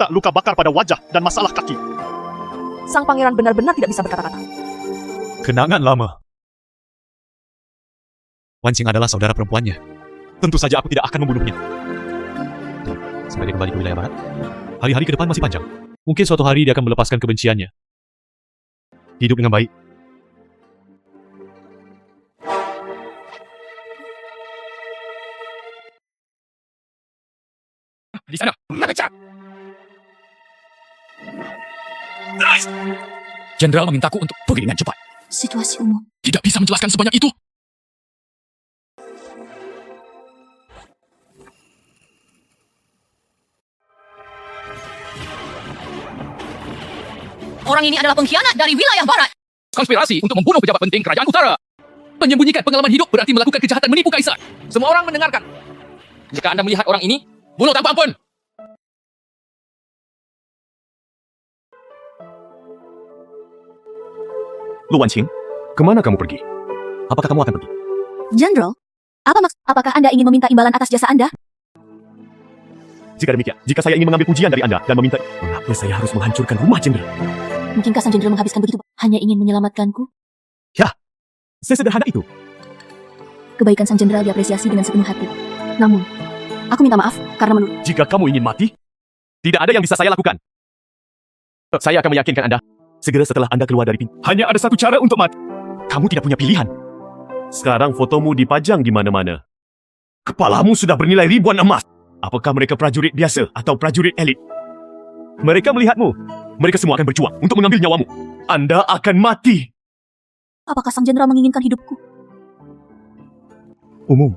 luka bakar pada wajah dan masalah kaki. Sang pangeran benar-benar tidak bisa berkata-kata. Kenangan lama. Wan Qing adalah saudara perempuannya. Tentu saja aku tidak akan membunuhnya. Sebagai kembali ke wilayah barat, hari-hari ke depan masih panjang. Mungkin suatu hari dia akan melepaskan kebenciannya. Hidup dengan baik. di sana. Mengejar. Jenderal memintaku untuk pergi dengan cepat. Situasi umum. Tidak bisa menjelaskan sebanyak itu. Orang ini adalah pengkhianat dari wilayah barat. Konspirasi untuk membunuh pejabat penting kerajaan utara. Menyembunyikan pengalaman hidup berarti melakukan kejahatan menipu kaisar. Semua orang mendengarkan. Jika Anda melihat orang ini, bunuh tanpa ampun. Lu Wan Qing, kemana kamu pergi? Apakah kamu akan pergi? Jenderal, apakah Anda ingin meminta imbalan atas jasa Anda? Jika demikian, jika saya ingin mengambil pujian dari Anda dan meminta, mengapa saya harus menghancurkan rumah jenderal? Mungkinkah sang jenderal menghabiskan begitu hanya ingin menyelamatkanku? Sesederhana itu. Kebaikan sang jenderal diapresiasi dengan sepenuh hati. Namun, aku minta maaf karena menurut Jika kamu ingin mati, tidak ada yang bisa saya lakukan. Saya akan meyakinkan Anda, segera setelah Anda keluar dari pintu. Hanya ada satu cara untuk mati. Kamu tidak punya pilihan. Sekarang fotomu dipajang di mana-mana. Kepalamu sudah bernilai ribuan emas. Apakah mereka prajurit biasa atau prajurit elit? Mereka melihatmu. Mereka semua akan berjuang untuk mengambil nyawamu. Anda akan mati. Apakah sang jenderal menginginkan hidupku? Umum,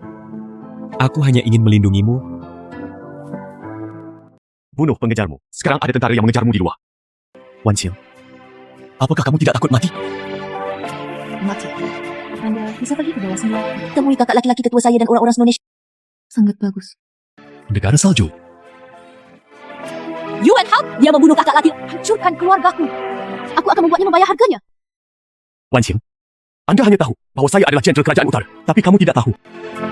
Aku hanya ingin melindungimu. bunuh pengejarmu. Sekarang ada tentara yang mengejarmu di luar. Wan Xiang, apakah kamu tidak takut mati? Mati. Anda bisa pergi ke bawah semula. Temui kakak laki-laki ketua saya dan orang-orang Indonesia. Sangat bagus. Negara salju. Yuan Hao, dia membunuh kakak laki. Hancurkan keluargaku. Aku akan membuatnya membayar harganya. Wan Xiang, Anda hanya tahu bahwa saya adalah jenderal kerajaan utara. Tapi kamu tidak tahu.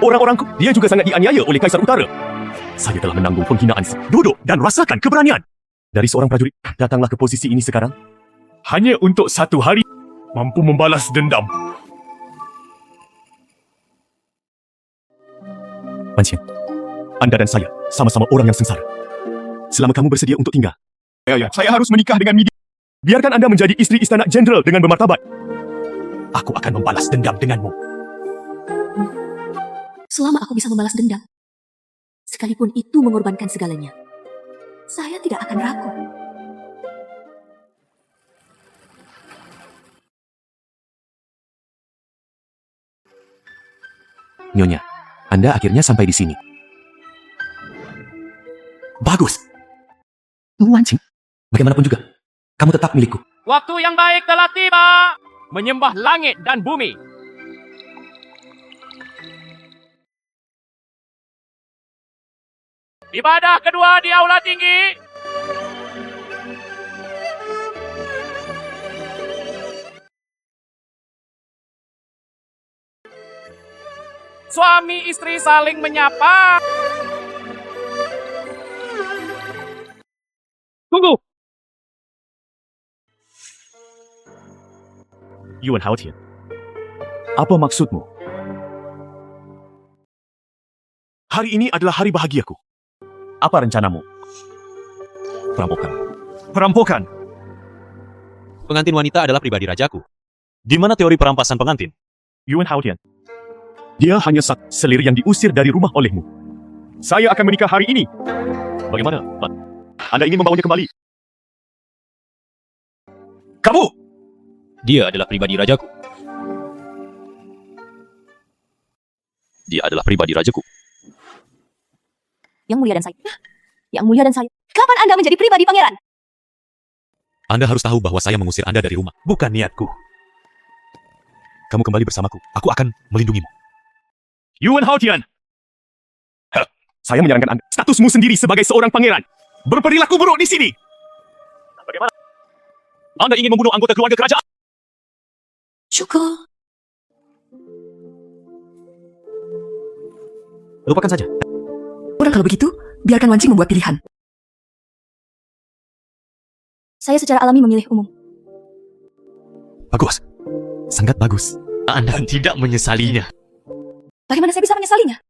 Orang-orangku, dia juga sangat dianiaya oleh Kaisar Utara. Saya telah menanggung penghinaan. Duduk dan rasakan keberanian. Dari seorang prajurit, datanglah ke posisi ini sekarang. Hanya untuk 1 hari, mampu membalas dendam. Wan Xiang, Anda dan saya sama-sama orang yang sengsara. Selama kamu bersedia untuk tinggal, saya harus menikah dengan Midi. Biarkan Anda menjadi istri istana jenderal dengan bermartabat. Aku akan membalas dendam denganmu. Selama aku bisa membalas dendam, sekalipun itu mengorbankan segalanya, saya tidak akan ragu. Nyonya, Anda akhirnya sampai di sini. Bagus. Wan Qing, bagaimanapun juga, kamu tetap milikku. Waktu yang baik telah tiba. Menyembah langit dan bumi. Ibadah kedua di aula tinggi. Suami istri saling menyapa. Tunggu! Yuan Haotian, apa maksudmu? Hari ini adalah hari bahagiaku. Apa rencanamu? Perampokan. Perampokan! Pengantin wanita adalah pribadi rajaku. Di mana teori perampasan pengantin? Yuan Haotian, dia hanya selir yang diusir dari rumah olehmu. Saya akan menikah hari ini. Bagaimana, Pak? Anda ingin membawanya kembali? Kamu! Dia adalah pribadi rajaku. Dia adalah pribadi rajaku. Yang mulia dan saya. Yang mulia dan saya. Kapan Anda menjadi pribadi pangeran? Anda harus tahu bahwa saya mengusir Anda dari rumah. Bukan niatku. Kamu kembali bersamaku. Aku akan melindungimu. Yuan Haotian! Saya menyarankan Anda. Statusmu sendiri sebagai seorang pangeran. Berperilaku buruk di sini. Bagaimana? Anda ingin membunuh anggota keluarga kerajaan? Cukup. Lupakan saja. Orang kalau begitu, biarkan Wan Qing membuat pilihan. Saya secara alami memilih umum. Bagus. Sangat bagus. Anda tidak menyesalinya. Bagaimana saya bisa menyesalinya?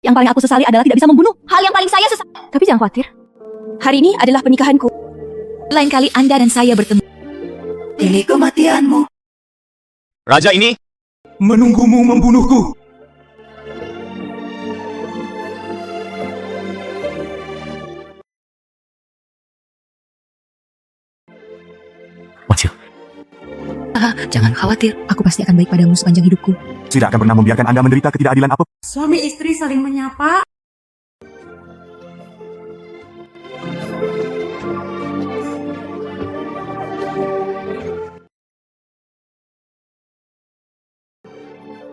Yang paling aku sesali adalah tidak bisa membunuh. Hal yang paling saya sesali. Tapi jangan khawatir. Hari ini adalah pernikahanku. Lain kali Anda dan saya bertemu. Pilih kematianmu. Raja ini menunggumu membunuhku. Wan Xiang, Jangan khawatir. Aku pasti akan baik padamu sepanjang hidupku. tidak akan pernah membiarkan Anda menderita ketidakadilan apa. Suami istri saling menyapa.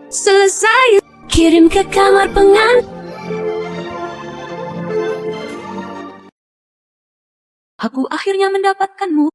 Selesai. Kirim ke kamar pengantin. Aku akhirnya mendapatkanmu.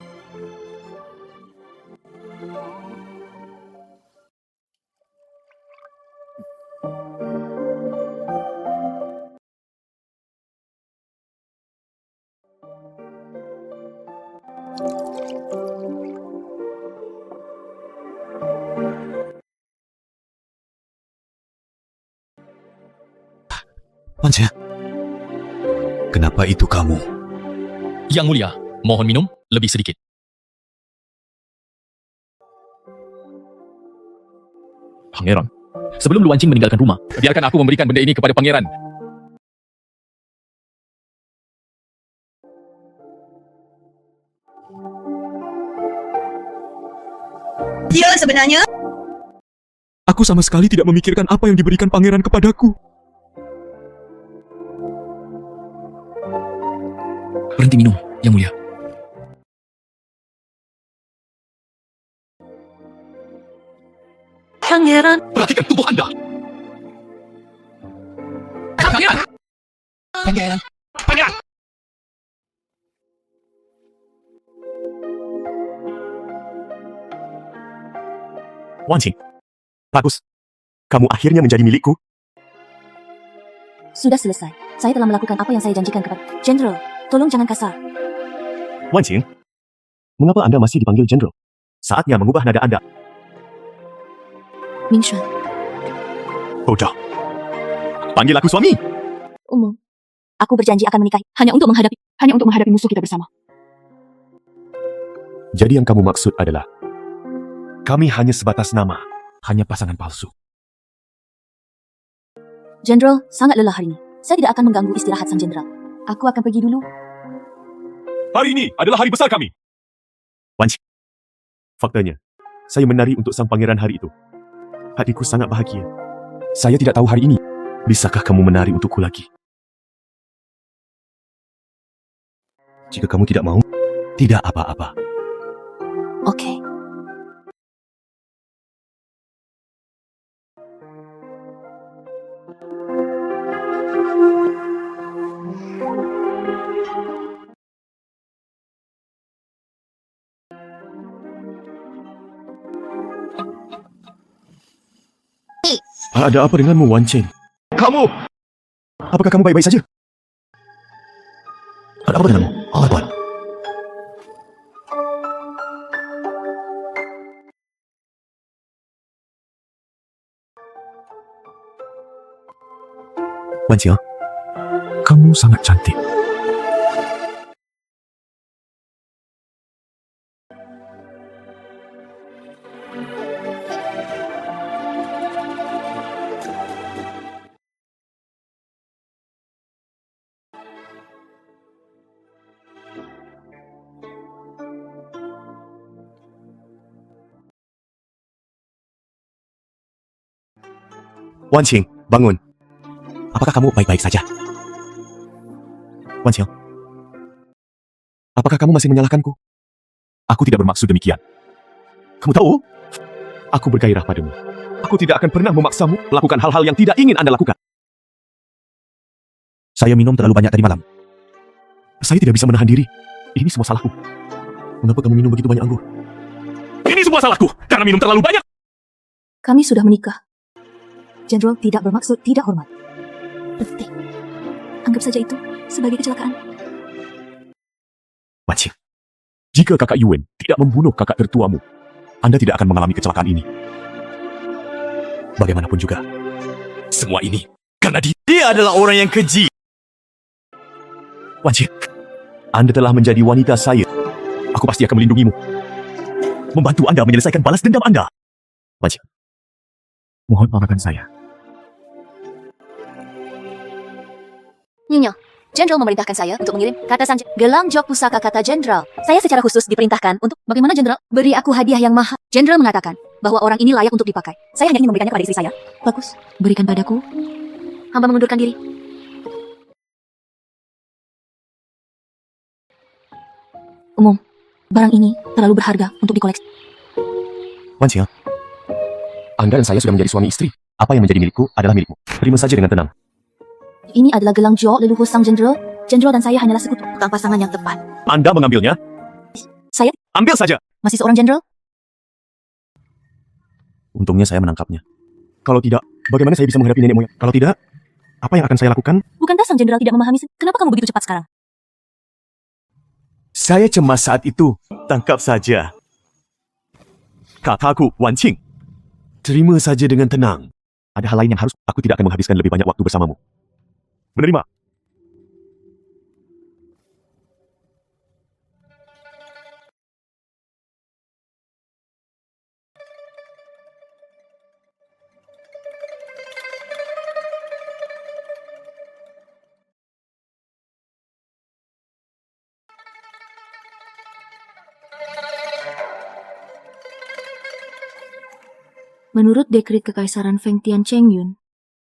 Wan Xiang, kenapa itu kamu? Yang mulia, mohon minum lebih sedikit. Pangeran, sebelum Luan Qing meninggalkan rumah, biarkan aku memberikan benda ini kepada pangeran. Dia sebenarnya Aku sama sekali tidak memikirkan apa yang diberikan pangeran kepadaku. Berhenti minum, Yang Mulia. Pangeran, Perhatikan tubuh Anda. Pangeran! Pangeran! Pangeran! Wan Qing. Bagus. Kamu akhirnya menjadi milikku. sudah selesai. Saya telah melakukan apa yang saya janjikan kepada Jenderal. Tolong jangan kasar. Wan Qing. Mengapa Anda masih dipanggil Jenderal? Saatnya mengubah nada Anda. Ming Xuan, Bodoh. Panggil aku suami. umum. Aku berjanji akan menikahi. Hanya untuk menghadapi musuh kita bersama. Jadi yang kamu maksud adalah kami hanya sebatas nama, hanya pasangan palsu. Jenderal, sangat lelah hari ini. Saya tidak akan mengganggu istirahat sang jenderal. Aku akan pergi dulu. Hari ini adalah hari besar kami. Wan Qing. Faktanya, saya menari untuk sang pangeran hari itu. Hatiku sangat bahagia. Saya tidak tahu hari ini. Bisakah kamu menari untukku lagi? Jika kamu tidak mau, tidak apa-apa. Oke. Ada apa denganmu, Wan Qing? Kamu! Apakah kamu baik-baik saja? Ada apa denganmu? Tuan. Wan Qing, kamu sangat cantik. Wan Qing, bangun. Apakah kamu baik-baik saja? Wan Qing, apakah kamu masih menyalahkanku? Aku tidak bermaksud demikian. Kamu tahu, aku bergairah padamu. Aku tidak akan pernah memaksamu melakukan hal-hal yang tidak ingin Anda lakukan. Saya minum terlalu banyak tadi malam. Saya tidak bisa menahan diri. Ini semua salahku. Mengapa kamu minum begitu banyak anggur? Ini semua salahku, karena minum terlalu banyak. Kami sudah menikah. Jenderal tidak bermaksud tidak hormat. Detik. Anggap saja itu sebagai kecelakaan. Wan Qing, jika kakak Yuen tidak membunuh kakak tertuamu, Anda tidak akan mengalami kecelakaan ini. Bagaimanapun juga, Semua ini karena dia adalah orang yang keji. Wan Qing, Anda telah menjadi wanita saya. Aku pasti akan melindungimu. Membantu Anda menyelesaikan balas dendam Anda. Wan Qing, mohon maafkan saya. Nyonya, Jenderal memerintahkan saya untuk mengirim kata sang gelang jok pusaka kata Jenderal. Saya secara khusus diperintahkan untuk bagaimana Jenderal? Beri aku hadiah yang mahal. Jenderal mengatakan bahwa orang ini layak untuk dipakai. Saya hanya ingin memberikannya pada istri saya. Bagus, berikan padaku. Hamba mengundurkan diri. Umum, barang ini terlalu berharga untuk dikoleksi. Wan Qing, Anda dan saya sudah menjadi suami istri. Apa yang menjadi milikku adalah milikmu. Terima saja dengan tenang. Ini adalah gelang jok leluhur sang Jenderal. Jenderal dan saya hanyalah sekutu, bukan pasangan yang tepat. Anda mengambilnya? Saya Ambil saja. masih seorang Jenderal. Untungnya saya menangkapnya. Kalau tidak, bagaimana saya bisa menghadapi nenek moyang? Kalau tidak, apa yang akan saya lakukan? Bukankah sang Jenderal tidak memahami? Kenapa kamu begitu cepat sekarang? Saya cemas saat itu. Tangkap saja. Kataku, Wan Qing. Terima saja dengan tenang. Ada hal lain yang harus aku tidak akan menghabiskan lebih banyak waktu bersamamu. Menerima. Menurut dekret Kekaisaran Feng Tian Chengyun,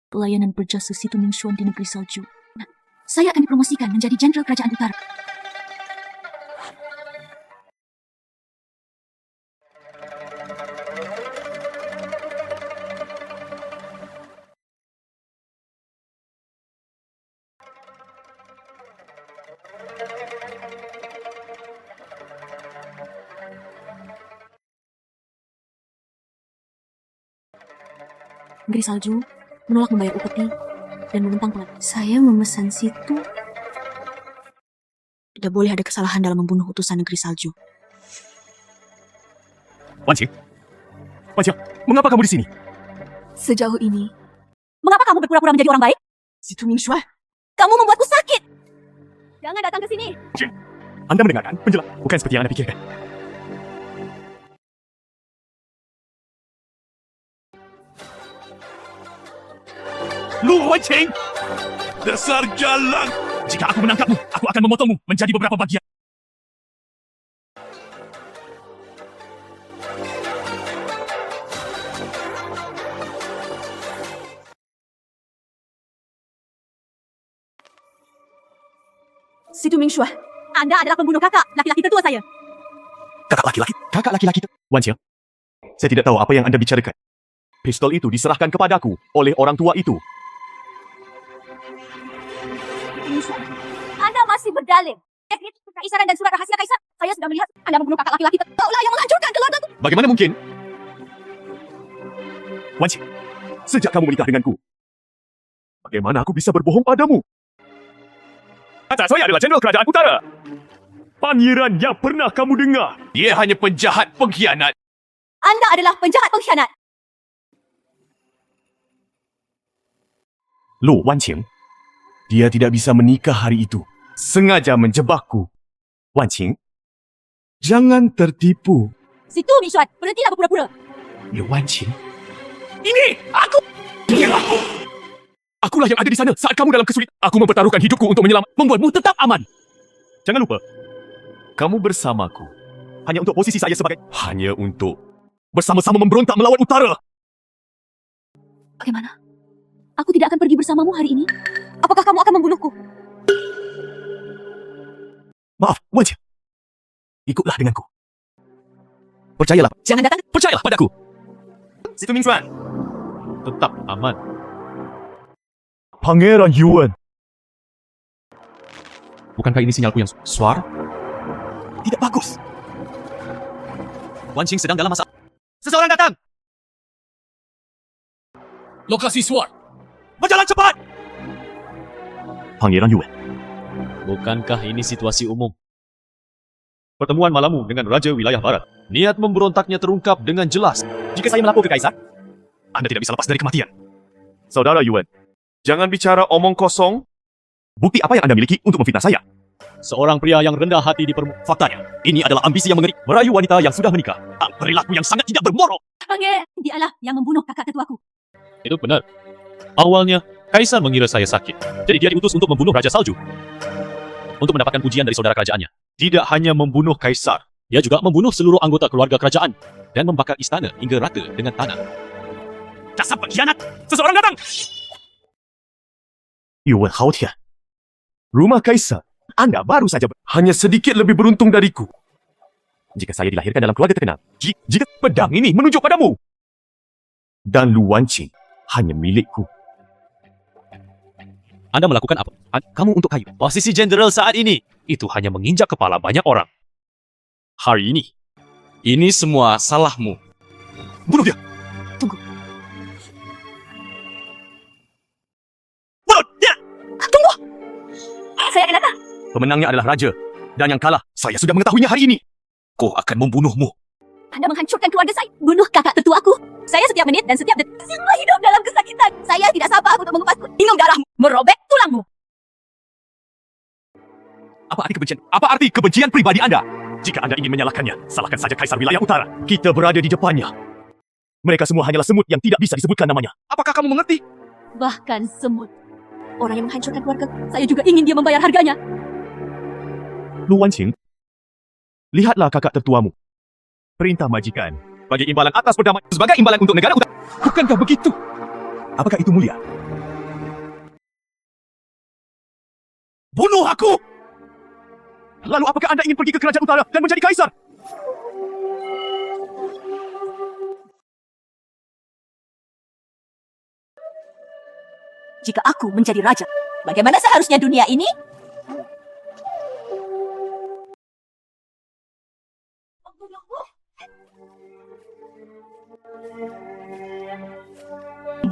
pelayanan berjasa Situ Mingshuan di negeri salju. Nah, saya akan dipromosikan menjadi Jenderal Kerajaan Utara. Negeri salju menolak membayar upeti dan menentang pengadilan. Saya memesan Situ. Tidak boleh ada kesalahan dalam membunuh utusan negeri salju. Wan Qing, mengapa kamu di sini? Sejauh ini, Mengapa kamu berpura-pura menjadi orang baik? Situ Mingshuan. Kamu membuatku sakit. Jangan datang ke sini. Anda mendengarkan penjelasan bukan seperti yang Anda pikirkan. Lu Wan Qing! Dasar jalan! Jika aku menangkapmu, aku akan memotongmu menjadi beberapa bagian. Situ Mingshuan, Anda adalah pembunuh kakak, laki-laki tertua saya. Kakak laki-laki? Kakak laki-laki? Wan Qing, saya tidak tahu apa yang Anda bicarakan. Pistol itu diserahkan kepadaku oleh orang tua itu. Mingshuan, Anda masih berdalih. Dekret Kekaisaran dan surat rahasia kaisar. Saya sudah melihat Anda membunuh kakak laki-laki. Kaulah yang menghancurkan keluargaku. Bagaimana mungkin? Wan Qing, sejak kamu menikah denganku, bagaimana aku bisa berbohong padamu? Kata saya adalah Jenderal Kerajaan Utara. Pangeran yang pernah kamu dengar. Dia hanya penjahat pengkhianat. Anda adalah penjahat pengkhianat. Lu Wan Qing, dia tidak bisa menikah hari itu. Sengaja menjebakku. Wan Qing, jangan tertipu. Situ Mingshuan, berhentilah berpura-pura. Lu Wan Qing, ini aku. Akulah yang ada di sana saat kamu dalam kesulitan. Aku mempertaruhkan hidupku untuk membuatmu tetap aman. Jangan lupa, kamu bersamaku. Hanya untuk posisi saya sebagai... Hanya untuk bersama-sama memberontak melawan utara. Bagaimana? Aku tidak akan pergi bersamamu hari ini. Apakah kamu akan membunuhku? Maaf, Wan Qing. Ikutlah denganku. Percayalah. Jangan datang. Percayalah padaku. Situ Mingshuan. Tetap aman. Pangeran Yuan. Bukankah ini sinyalku yang suar? Tidak bagus. Wan Qing sedang dalam masalah. Seseorang datang! Lokasi suar. Berjalan cepat! Pangeran Yuan. Bukankah ini situasi umum? Pertemuan malammu dengan Raja Wilayah Barat. Niat memberontaknya terungkap dengan jelas. Jika saya melapor ke Kaisar, Anda tidak bisa lepas dari kematian. Saudara Yuan, jangan bicara omong kosong. Bukti apa yang Anda miliki untuk memfitnah saya? Seorang pria yang rendah hati Faktanya, ini adalah ambisi yang mengeri. Merayu wanita yang sudah menikah. Perilaku yang sangat tidak bermoral. Pangeran, dialah yang membunuh kakak tetuaku. Itu benar. Awalnya, Kaisar mengira saya sakit. Jadi dia diutus untuk membunuh Raja Salju. Untuk mendapatkan pujian dari saudara kerajaannya. Tidak hanya membunuh Kaisar, dia juga membunuh seluruh anggota keluarga kerajaan. Dan membakar istana hingga rata dengan tanah. Dasar pengkhianat! Seseorang datang! Yuan Haotian. Rumah Kaisar. Anda baru saja hanya sedikit lebih beruntung dariku. Jika saya dilahirkan dalam keluarga terkenal, jika pedang ini menunjuk padamu. Dan Lu Wan Qing hanya milikku. Anda melakukan apa? Kamu untuk kayu. Posisi jenderal saat ini, itu hanya menginjak kepala banyak orang. Hari ini semua salahmu. Bunuh dia! Tunggu. Bunuh dia! Tunggu! Saya akan datang. Pemenangnya adalah Raja. Dan yang kalah, saya sudah mengetahuinya hari ini. Kau akan membunuhmu. Anda menghancurkan keluarga saya. Bunuh kakak tetuaku. Saya setiap menit dan setiap detik semua hidup dalam kesakitan. Saya tidak sabar untuk mengupasku. Minum darahmu. Merobek tulangmu. Apa arti kebencian pribadi Anda? Jika Anda ingin menyalahkannya, salahkan saja Kaisar Wilayah Utara. Kita berada di depannya. Mereka semua hanyalah semut yang tidak bisa disebutkan namanya. Apakah kamu mengerti? Bahkan semut. Orang yang menghancurkan keluarga, saya juga ingin dia membayar harganya. Lu Wan Qing, lihatlah kakak tertuamu. Perintah majikan, sebagai imbalan atas perdamaian, sebagai imbalan untuk negara utara. Bukankah begitu? Apakah itu mulia? Bunuh aku! Lalu apakah Anda ingin pergi ke kerajaan utara dan menjadi kaisar? Jika aku menjadi raja, bagaimana seharusnya dunia ini?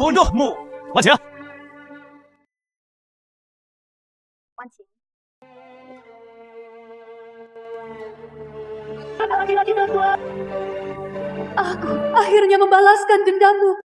Bodohmu! Wajah! Aku akhirnya membalaskan dendammu.